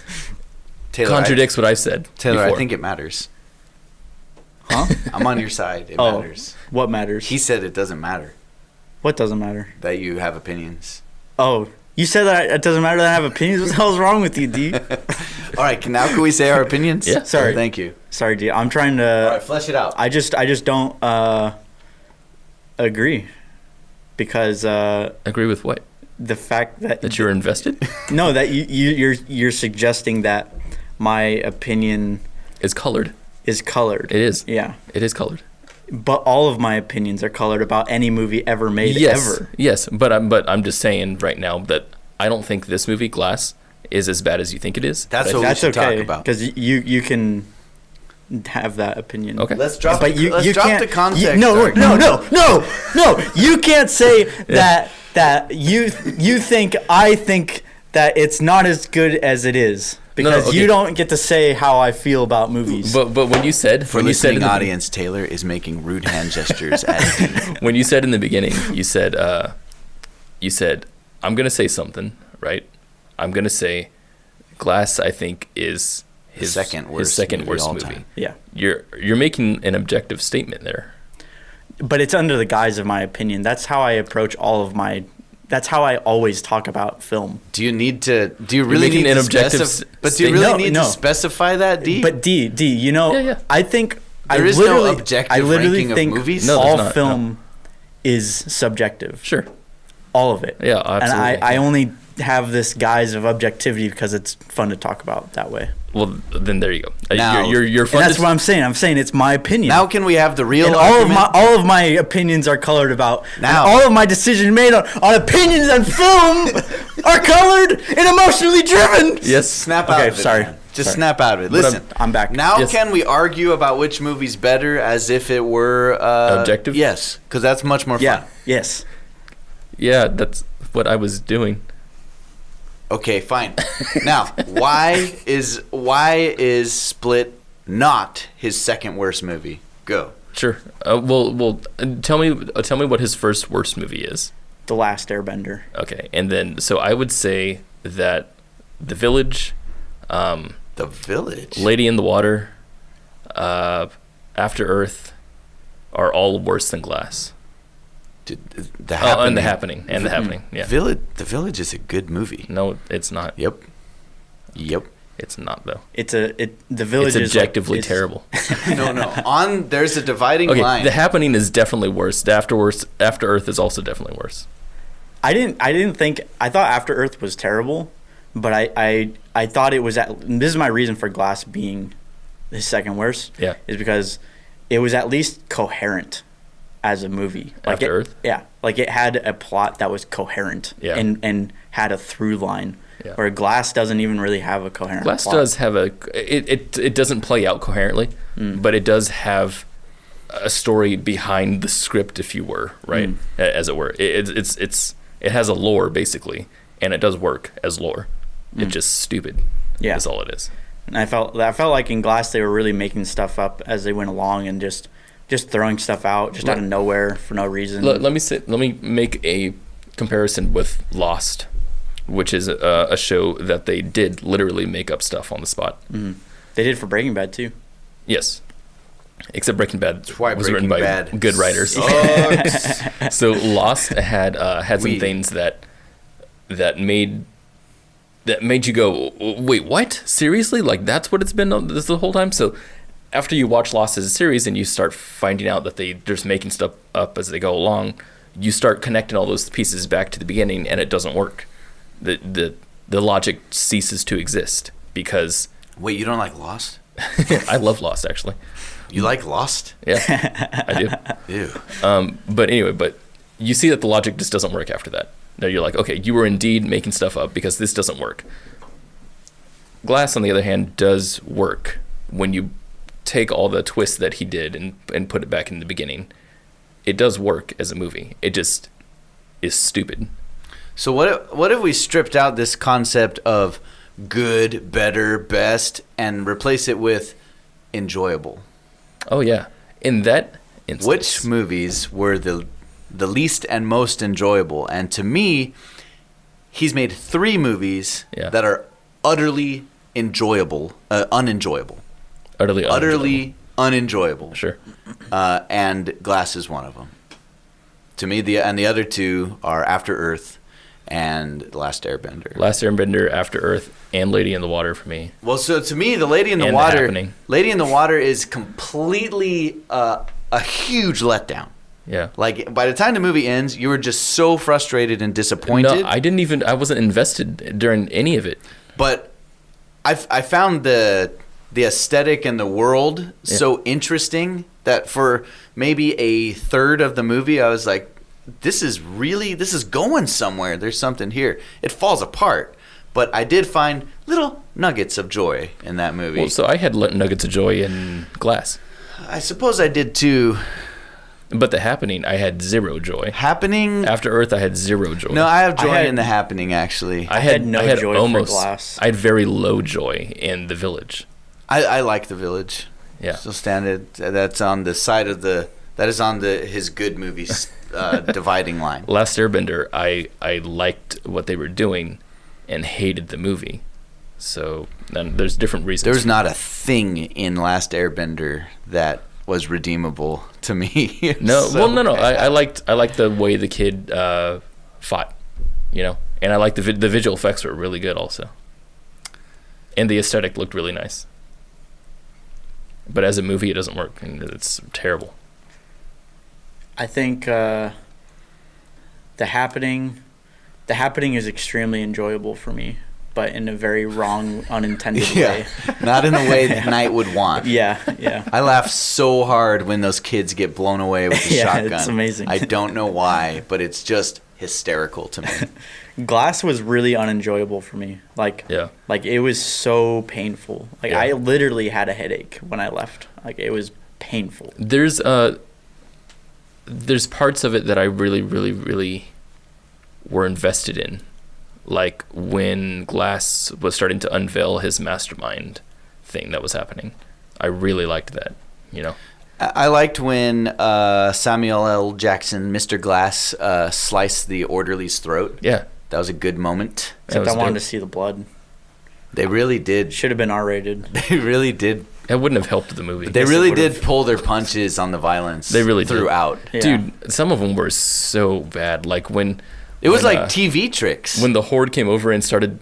Taylor, contradicts what I've said. Taylor, before. I think it matters. Huh? I'm on your side. It Oh. matters. What matters? He said it doesn't matter What doesn't matter? that you have opinions. Oh, you said that it doesn't matter that I have opinions? What the hell's wrong with you, D? All right, now can we say our opinions? Yeah. Sorry. Thank you. Sorry, D. I'm trying to... All right, flesh it out. I just don't agree because Agree with what? the fact That you're invested no, that you're suggesting that my opinion is colored. is colored. It is. Yeah, It is colored. but all of my opinions are colored about any movie ever made ever. Yes, but I'm just saying right now that I don't think this movie Glass is as bad as you think it is. That's what we That's should okay talk about. because you can have that opinion. Okay. Let's drop, But you drop can't, the context. no. You can't say that you think I think that it's not as good as it is because okay. you don't get to say how I feel about movies. But when you said For when you said listening in the, audience, Taylor is making rude hand gestures at me. when you said in the beginning, you said I'm gonna say something, right? I'm gonna say Glass. I think is his second worst worst movie all movie. time. Yeah, You're making an objective statement there. but it's under the guise of my opinion. That's how I approach all of my. That's how I always talk about film. Do you really making need an to objective but do you really need No. to specify that, D? But D, you know, Yeah. I think There I is no literally, objective I literally ranking of think movies? No, there's all not, film is subjective. Sure. All of it. Yeah, absolutely. And I only have this guise of objectivity because it's fun to talk about that way. Well, then there you go. Now- You're And fun. that's to- what I'm saying. I'm saying it's my opinion. Now can we have the real and argument? all of my opinions are colored about. Now- and all of my decisions made on opinions on film are colored and emotionally driven. Yes. Snap Okay, out of it. sorry. man. Just Sorry. snap out of it. But Listen, I'm back. Now Yes. can we argue about which movie's better as if it were Objective? Yes, because that's much more fun. Yeah. Yes. Yeah, that's what I was doing. Okay, fine. Now, why is Split not his second worst movie? Go. Sure. Well, tell me what his first worst movie is. The Last Airbender. Okay, and then so I would say that The Village, The Village. Lady in the Water, After Earth, are all worse than Glass. Dude, And The Happening. Yeah. The Village is a good movie. No, it's not. Yep. It's not though. The Village It's is objectively it's- terrible. No. There's a dividing Okay, line. The Happening is definitely worse. After Earth is also definitely worse. I thought After Earth was terrible, but I thought it was this is my reason for Glass being his second worst. Yeah. Is because it was at least coherent as a movie. After Earth? Yeah. Like it had a plot that was coherent. Yeah. And had a through line. Yeah. Where Glass doesn't even really have a coherent Glass plot. does have it doesn't play out coherently, but it does have a story behind the script, if you were, right? As it were. It has a lore basically, and it does work as lore. It's just stupid. Yeah. That's all it is. And I felt like in Glass they were really making stuff up as they went along and just throwing stuff out out of nowhere for no reason. Let me make a comparison with Lost, which is a show that they did literally make up stuff on the spot. They did for Breaking Bad too. Yes. Except Breaking Bad why was written Breaking by Bad good writers. sucks. So Lost had some things that made you go, wait, what? Seriously? Like that's what it's been this the whole time? So after you watch Lost as a series and you start finding out that they're just making stuff up as they go along, you start connecting all those pieces back to the beginning, and it doesn't work. The logic ceases to exist because Wait, you don't like Lost? I love Lost actually. You like Lost? Yeah, I do. Ew. But anyway, you see that the logic just doesn't work after that. Now you're like, okay, you were indeed making stuff up because this doesn't work. Glass, on the other hand, does work when you take all the twists that he did and put it back in the beginning. It does work as a movie. It just is stupid. So what if we stripped out this concept of good, better, best, and replace it with enjoyable? Oh yeah, in that instance, Which movies were the the least and most enjoyable. And to me, he's made 3 movies that are utterly unenjoyable. Utterly unenjoyable. Sure. And Glass is one of them. To me, the other 2 are After Earth and The Last Airbender. Last Airbender, After Earth, and Lady in the Water for me. Well, so to me, the Lady in the And Water, The Happening. Lady in the Water is completely a huge letdown. Yeah. Like by the time the movie ends, you were just so frustrated and disappointed. No, I wasn't invested during any of it. But I found the aesthetic and the world so interesting that for maybe a third of the movie, I was like, this is going somewhere. There's something here. It falls apart. But I did find little nuggets of joy in that movie. Well, so I had nuggets of joy in Glass. I suppose I did too. But The Happening, I had zero joy. Happening? After Earth, I had zero joy. No, I have joy in The Happening, actually. I had no joy for Glass. I had very low joy in The Village. I like The Village. Yeah. Still standard. That's on the side of his good movies dividing line. Last Airbender, I liked what they were doing and hated the movie. So then there's different reasons. There's not a thing in Last Airbender that was redeemable to me. No, So no. bad. I liked the way the kid fought, and I liked the visual effects were really good also, and the aesthetic looked really nice. But as a movie, it doesn't work, and it's terrible. I think The Happening is extremely enjoyable for me, but in a very wrong, unintended way. Not in the way that Knight would want. Yeah. I laugh so hard when those kids get blown away with the shotgun. It's amazing. I don't know why, but it's just hysterical to me. Glass was really unenjoyable for me. Like it was so painful. Like I literally had a headache when I left. Like it was painful. There's parts of it that I really, really, really were invested in. Like when Glass was starting to unveil his mastermind thing that was happening. I really liked that, I liked when Samuel L. Jackson, Mr. Glass, sliced the orderly's throat. Yeah. That was a good moment. Except I wanted to see the blood. They really did. Should have been R-rated. They really did. It wouldn't have helped the movie. They really did pull their punches on the violence. They really throughout. Did. Yeah. Dude, some of them were so bad. Like when It was like TV tricks. when the horde came over and started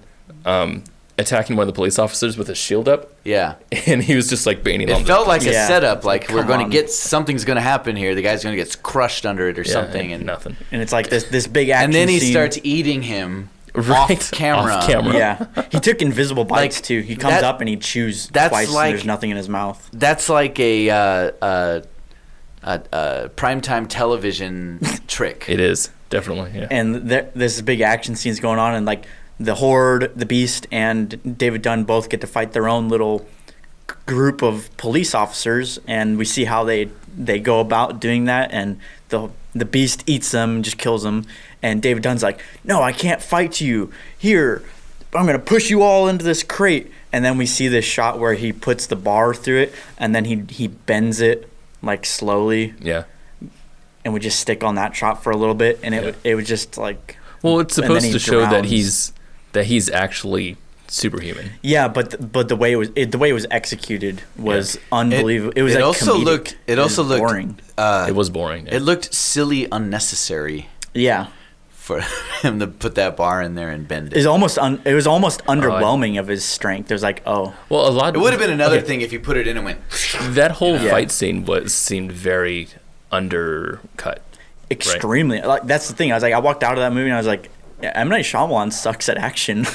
attacking one of the police officers with his shield up, Yeah. and he was just like banging on It felt like a Yeah. setup, like we're Come going on. to get something's going to happen here. The guy's going to get crushed under it or something, and nothing. And it's like this big action and then he scene. starts eating him Right. off camera. Off camera. Yeah. He took invisible bites Like, too. He comes that- up and he chews that's twice like- and there's nothing in his mouth. That's like a primetime television trick. It is definitely, yeah. And this big action scene's going on, and like the Horde, the Beast, and David Dunn both get to fight their own little group of police officers, and we see how they go about doing that. And the Beast eats them and just kills them. And David Dunn's like, "No, I can't fight you. Here, I'm gonna push you all into this crate." And then we see this shot where he puts the bar through it, and then he bends it like slowly. Yeah. And we just stick on that shot for a little bit, and it was just like. Well, it's and then supposed he to show that drowns. he's actually superhuman. Yeah, but the way it was executed was unbelievable. It was It like also comedic. looked. It also looked boring. It was boring. Yeah. It looked silly, unnecessary Yeah, for him to put that bar in there and bend it was it. almost underwhelming of his strength. It was like, oh, Well, a lot. It would have been another thing if you put it in and went. That whole Yeah. fight scene seemed very undercut. extremely. Like that's the thing. I was like, I walked out of that movie and I was like, yeah, M. Night Shyamalan sucks at action.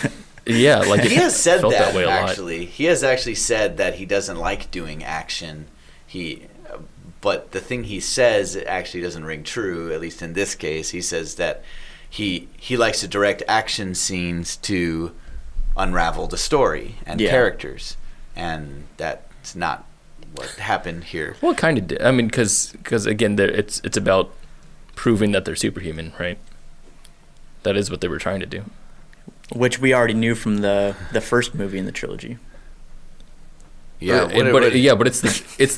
Yeah, like He has said felt that, way a lot. actually. He has actually said that he doesn't like doing action. But the thing he says actually doesn't ring true. At least in this case, he says that he likes to direct action scenes to unravel the story and Yeah. characters, and that's not what happened here. Well, it kind of did. I mean, because again, it's about proving that they're superhuman, right? That is what they were trying to do. Which we already knew from the first movie in the trilogy. Yeah, but it's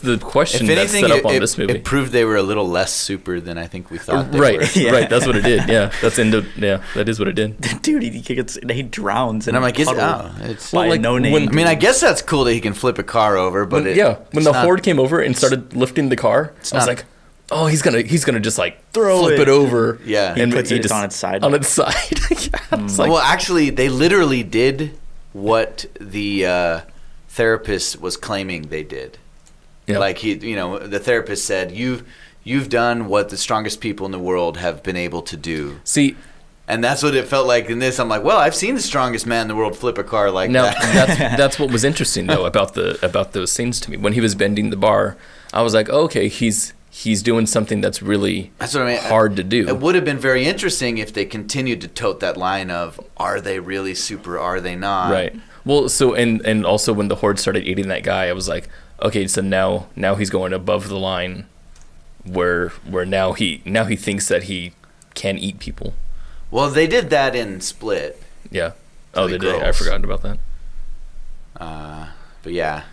the question if that's anything, set up on this movie. it proved they were a little less super than I think we thought they Right, were. Yeah. right. That's what it did. Yeah, that is what it did. Dude, he drowns. And I'm like, it's by like, no name. when- I mean, I guess that's cool that he can flip a car over, but when the it's not- horde came over and started lifting the car, I was not- like, oh, he's gonna just like Throw flip it. it over. Yeah. He puts it just- on its side. On its side. Yeah, it's like, well, actually, they literally did what the therapist was claiming they did. yeah. Like the therapist said, you've done what the strongest people in the world have been able to do. See, And that's what it felt like in this. I'm like, well, I've seen the strongest man in the world flip a car like now that. that's what was interesting though about those scenes to me. When he was bending the bar, I was like, okay, he's doing something that's really That's what I mean. hard to do. It would have been very interesting if they continued to tote that line of, are they really super, are they not? Right. Well, so and also when the horde started eating that guy, I was like, okay, so now he's going above the line, where now he thinks that he can eat people. Well, they did that in Split. Yeah. Oh, the they did. I girls. forgot about that. But yeah.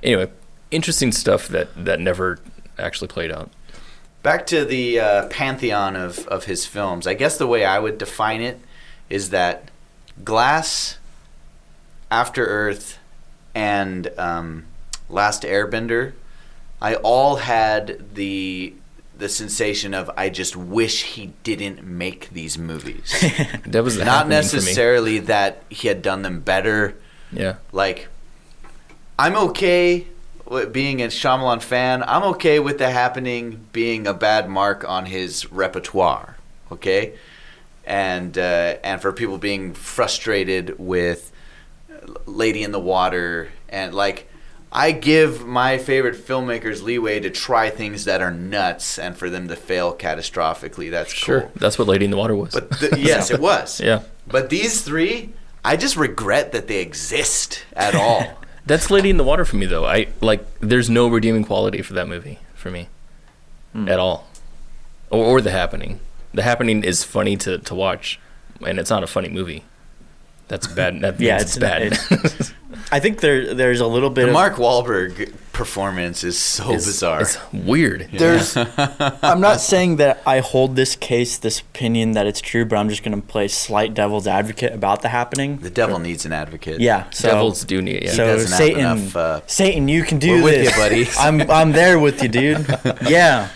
Anyway, interesting stuff that never actually played out. Back to the pantheon of his films. I guess the way I would define it is that Glass, After Earth, and Last Airbender, I all had the sensation of, I just wish he didn't make these movies. That was the Not happening for me. necessarily that he had done them better. Yeah. Like, I'm okay with being a Shyamalan fan. I'm okay with The Happening being a bad mark on his repertoire, okay? And for people being frustrated with Lady in the Water, and like, I give my favorite filmmakers leeway to try things that are nuts, and for them to fail catastrophically. That's Sure. cool. That's what Lady in the Water was. But yes, it was. Yeah. But these three, I just regret that they exist at all. That's Lady in the Water for me though. There's no redeeming quality for that movie for me. At all. Or The Happening. The Happening is funny to watch, and it's not a funny movie. That's bad. That means it's bad. I think there's a little bit The of Mark Wahlberg performance is so bizarre. It's weird. There's, I'm not saying that I hold this opinion that it's true, but I'm just going to play slight devil's advocate about The Happening. The devil needs an advocate. Yeah, so Devils do need. Yeah. so doesn't have Satan, enough, Satan, you can do we're this, with you, buddy. I'm there with you, dude. Yeah,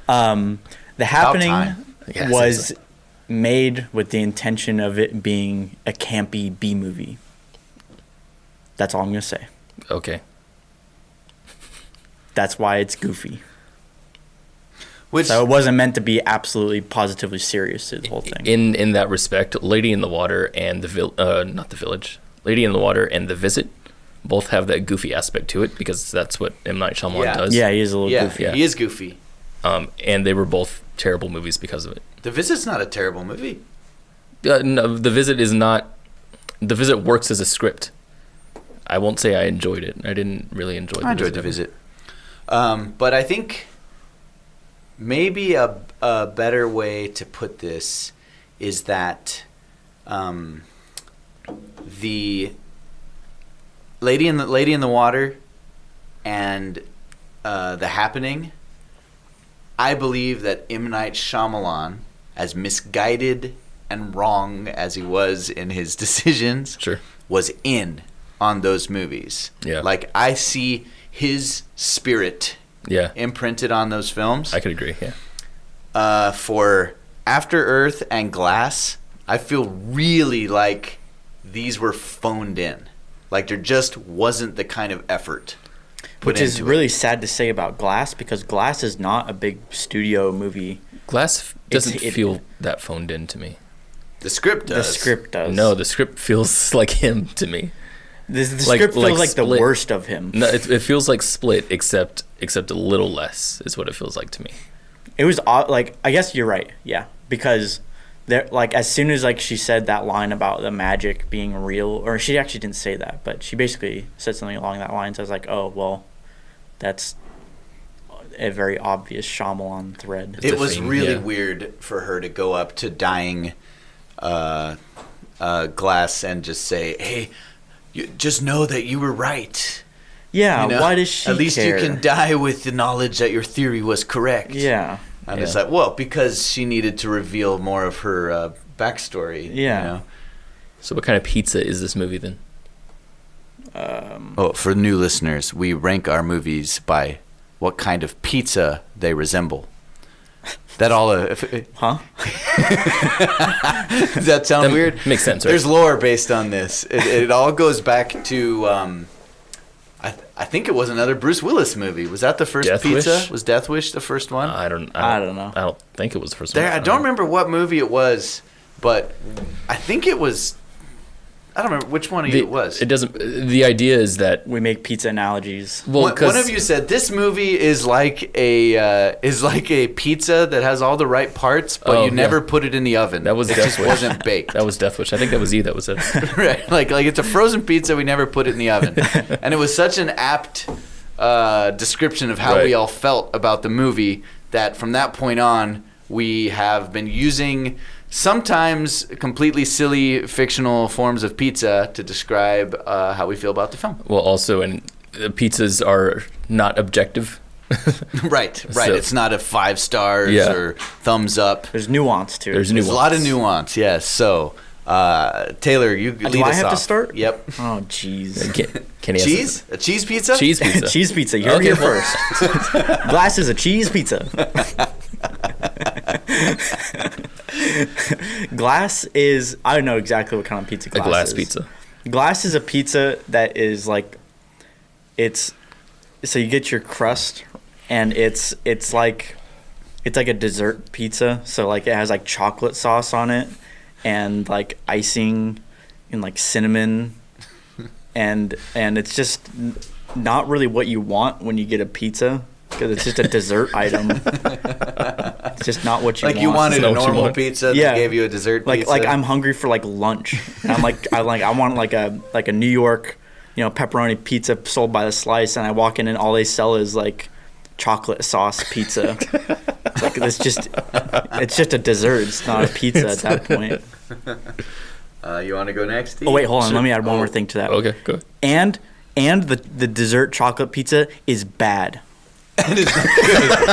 The Happening time. Yes, was made with the intention of it being a campy B movie. That's all I'm gonna say. Okay. That's why it's goofy. Which So it wasn't meant to be absolutely positively serious. The whole thing. In that respect, Lady in the Water and not the Village, Lady in the Water and The Visit, both have that goofy aspect to it because that's what M. Night Shyamalan Yeah. does. Yeah, he is a little yeah, goofy. Yeah. he is goofy. And they were both terrible movies because of it. The Visit's not a terrible movie. No, The Visit is not. The Visit works as a script. I won't say I enjoyed it. I didn't really enjoy The I enjoyed Visit. The Visit. But I think maybe a better way to put this is that the Lady in the Water and The Happening, I believe that M. Night Shyamalan, as misguided and wrong as he was in his decisions, Sure. was in on those movies. Yeah. Like, I see his spirit Yeah. imprinted on those films. I could agree. Yeah. For After Earth and Glass, I feel really like these were phoned in. Like, there just wasn't the kind of effort put Which is into really it. sad to say about Glass, because Glass is not a big studio movie. Glass doesn't It- feel that phoned in to me. The script does. The script does. No, the script feels like him to me. The like- script feels like like the Split. worst of him. No, it feels like Split, except a little less is what it feels like to me. It was odd. Like, I guess you're right. Yeah, because there, like, as soon as like she said that line about the magic being real, or she actually didn't say that, but she basically said something along that line. So I was like, oh well, that's a very obvious Shyamalan thread. It was theme, really yeah. weird for her to go up to dying Glass and just say, hey, you just know that you were right. Yeah, why does she At least care? you can die with the knowledge that your theory was correct. Yeah. And it's like, well, because she needed to reveal more of her backstory. Yeah. You know? So what kind of pizza is this movie then? For new listeners, we rank our movies by what kind of pizza they resemble. That all Huh? Does that sound weird? Makes sense, right? There's lore based on this. It all goes back to I think it was another Bruce Willis movie. Was that the first Death pizza? Wish? Was Death Wish the first one? I don't know. I don't think it was the first one. I don't remember what movie it was, but I think it was. I don't remember which one of you it was. It doesn't. The idea is that We make pizza analogies. well, One of you said this movie is like a pizza that has all the right parts, but Oh, you never yeah. put it in the oven. That was it Death just Wish. wasn't baked. That was Death Wish. I think that was you. That was it. Right, like it's a frozen pizza. We never put it in the oven, and it was such an apt description of how Right. we all felt about the movie that from that point on we have been using sometimes completely silly fictional forms of pizza to describe how we feel about the film. Well, also, and pizzas are not objective. Right. So- It's not a 5 stars Yeah. or thumbs up. There's nuance to it. There's There's a lot of nuance. Yes. So, Taylor, you lead us Do I have to off. start? Yep. Oh, jeez. Can he have Cheese? A cheese pizza? Cheese pizza. Cheese pizza. You're Okay, here well- first. Glass is a cheese pizza. Glass is, I don't know exactly what kind of pizza A glass glass is. pizza. Glass is a pizza that is like, so you get your crust and it's like a dessert pizza. So like it has like chocolate sauce on it and like icing and like cinnamon and it's just not really what you want when you get a pizza because it's just a dessert item. It's just not what you Like want. you wanted not a what you normal want. pizza, Yeah. they gave you a dessert pizza. like I'm hungry for like lunch. And I want like a New York, pepperoni pizza sold by the slice, and I walk in and all they sell is like chocolate sauce pizza. Like it's just a dessert. It's not a pizza at that point. You want to go next? Steve? Oh wait, hold on. Sure. Let me add one more thing to that. Okay, go ahead. And the dessert chocolate pizza is bad. It's not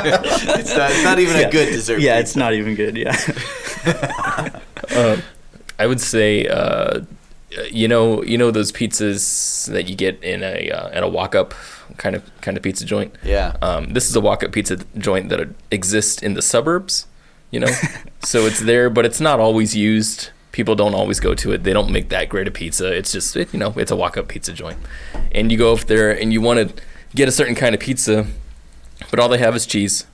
good. It's not even a good dessert Yeah, pizza. it's not even good. Yeah. I would say, you know those pizzas that you get in a walk-up kind of pizza joint. Yeah. This is a walk-up pizza joint that exists in the suburbs. So it's there, but it's not always used. People don't always go to it. They don't make that great a pizza. It's just it's a walk-up pizza joint, and you go up there and you want to get a certain kind of pizza, but all they have is cheese.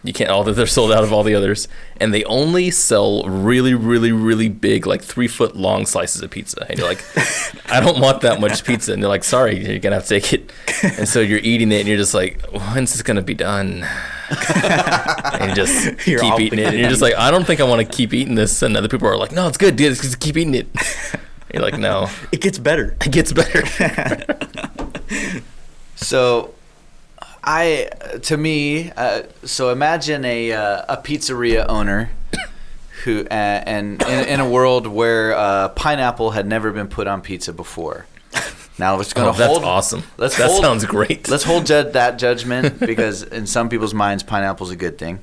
You can't. They're sold out of all the others, and they only sell really, really, really big, like 3-foot long slices of pizza. And you're like, I don't want that much pizza. And they're like, sorry, you're gonna have to take it. And so you're eating it, and you're just like, when's this gonna be done? And you just keep eating it, and you're just like, I don't think I want to keep eating this. And other people are like, no, it's good, dude. Just keep eating it. You're like, no, It gets better. it gets better. So, so imagine a pizzeria owner who, and in a world where pineapple had never been put on pizza before. Now it's going to That's hold. awesome. That sounds great. Let's hold that judgment because in some people's minds, pineapple's a good thing.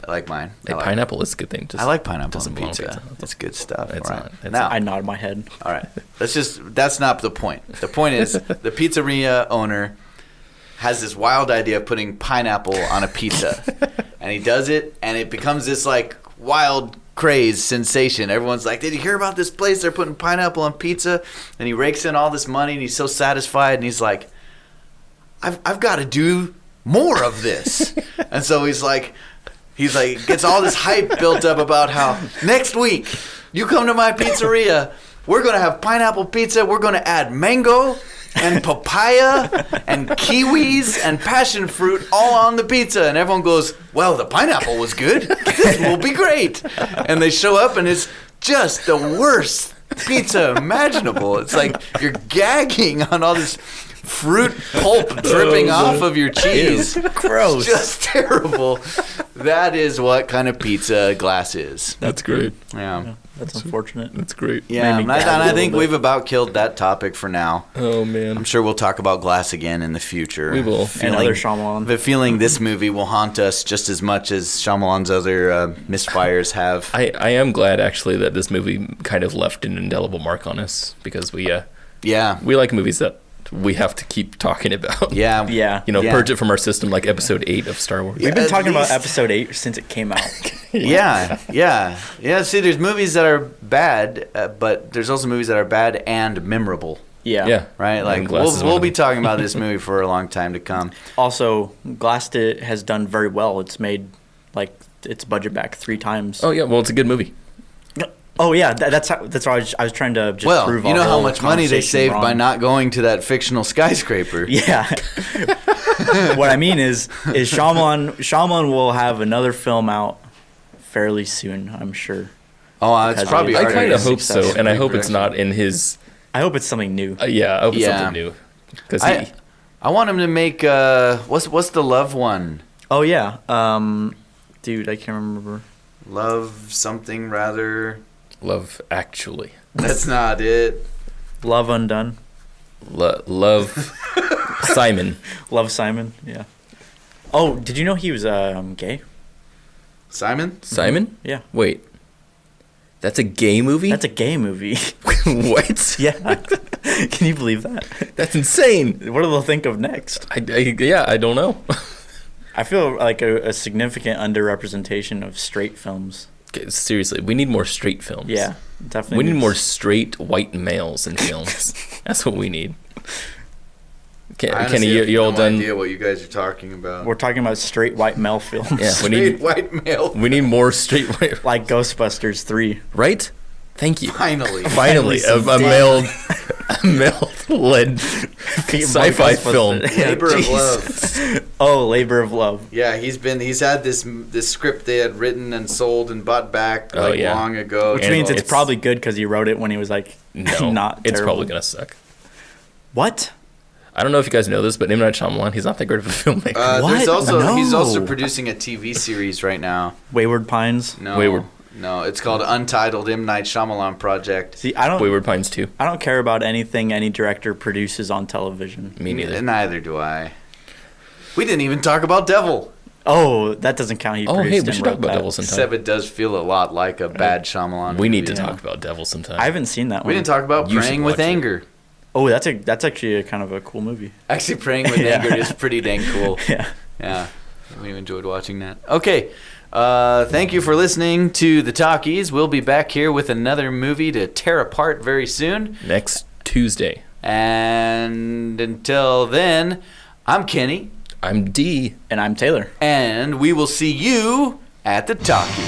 I like mine. Hey, pineapple is a good thing. Just I like pineapple doesn't on belong on pizza. pizza. It's good stuff. It's All right. not. It's Now, I nod my head. all right. That's not the point. The point is the pizzeria owner has this wild idea of putting pineapple on a pizza. And he does it, and it becomes this like wild craze sensation. Everyone's like, did you hear about this place? They're putting pineapple on pizza. And he rakes in all this money, and he's so satisfied, and he's like, I've got to do more of this. And so he's like, gets all this hype built up about how next week you come to my pizzeria, we're going to have pineapple pizza, we're going to add mango and papaya and kiwis and passion fruit all on the pizza. And everyone goes, well, the pineapple was good. This will be great. And they show up, and it's just the worst pizza imaginable. It's like you're gagging on all this fruit pulp dripping off of your cheese. Gross. Just terrible. That is what kind of pizza glass is. That's great. Yeah. That's unfortunate. That's great. Yeah, Made and me gag a I little think bit. we've about killed that topic for now. Oh man. I'm sure we'll talk about glass again in the future. We will. And other Shyamalan. The feeling this movie will haunt us just as much as Shyamalan's other misfires have. I am glad actually that this movie kind of left an indelible mark on us because we Yeah. like movies that we have to keep talking about. Yeah. Yeah. You know, Yeah. purge it from our system like episode 8 of Star Wars. We've been at talking about least- episode 8 since it came out. Yeah. See, there's movies that are bad, but there's also movies that are bad and memorable. Yeah. Right? And Like, Glass is one we'll of be them. talking about this movie for a long time to come. Also, Glass has done very well. It's made like its budget back 3 times. Oh yeah, well it's a good movie. Oh yeah, that's why I was trying to just Well, prove you our know how whole much money they conversation saved by wrong. not going to that fictional skyscraper. Yeah. What I mean is Shyamalan will have another film out fairly soon, I'm sure. Oh, it's Because probably I already kind a of hope so, success and I hope it's production. not in his. I hope it's something new. Yeah, I hope it's Yeah. something new. Because I want him to make what's the love one? Oh yeah. Dude, I can't remember. Love something rather. Love Actually, That's not it. Love Undone. Love Simon. Love Simon. Yeah. Oh, did you know he was gay? Simon? Simon? Yeah. Wait, that's a gay movie? That's a gay movie. What? Yeah. Can you believe that? That's insane. What do they think of next? I don't know. I feel like a significant underrepresentation of straight films. Okay, seriously, we need more straight films. Yeah, definitely. We need needs- more straight white males in films. That's what we need. Kenny, you're all done. idea what you guys are talking about. We're talking about straight white male films. Yeah, we Straight need white male. we need more straight white. Like Ghostbusters 3. Right? Thank you. Finally. Finally, a male-led sci-fi film. Labor of Love. Oh, Labor of Love. Yeah, he's had this script they had written and sold and bought back Oh, yeah. long ago. Which And means it's it's- probably good because he wrote it when he was like No, not it's terrible. probably gonna suck. What? I don't know if you guys know this, but M. Night Shyamalan, he's not that great of a filmmaker. There's What? also he's also No. producing a TV series right now. Wayward Pines? No, Wayward. No, it's called Untitled M. Night Shyamalan Project. See, I don't Wayward Pines 2. I don't care about anything any director produces on television. Me neither. Neither do I. We didn't even talk about Devil. Oh, that doesn't count. He Oh, hey, produced we and should talk wrote about that. Devil sometime. Except it does feel a lot like a bad Shyamalan. We need to movie. talk about Devil sometime. I haven't seen that one. We didn't talk about You should Praying with watch it. Anger. Oh, that's actually a kind of a cool movie. Actually, Praying with Yeah. Anger is pretty dang cool. Yeah. Yeah, we enjoyed watching that. Okay, thank you for listening to the Talkies. We'll be back here with another movie to tear apart very soon. Next Tuesday. And until then, I'm Kenny, I'm D. And I'm Taylor. and we will see you at the Talkie.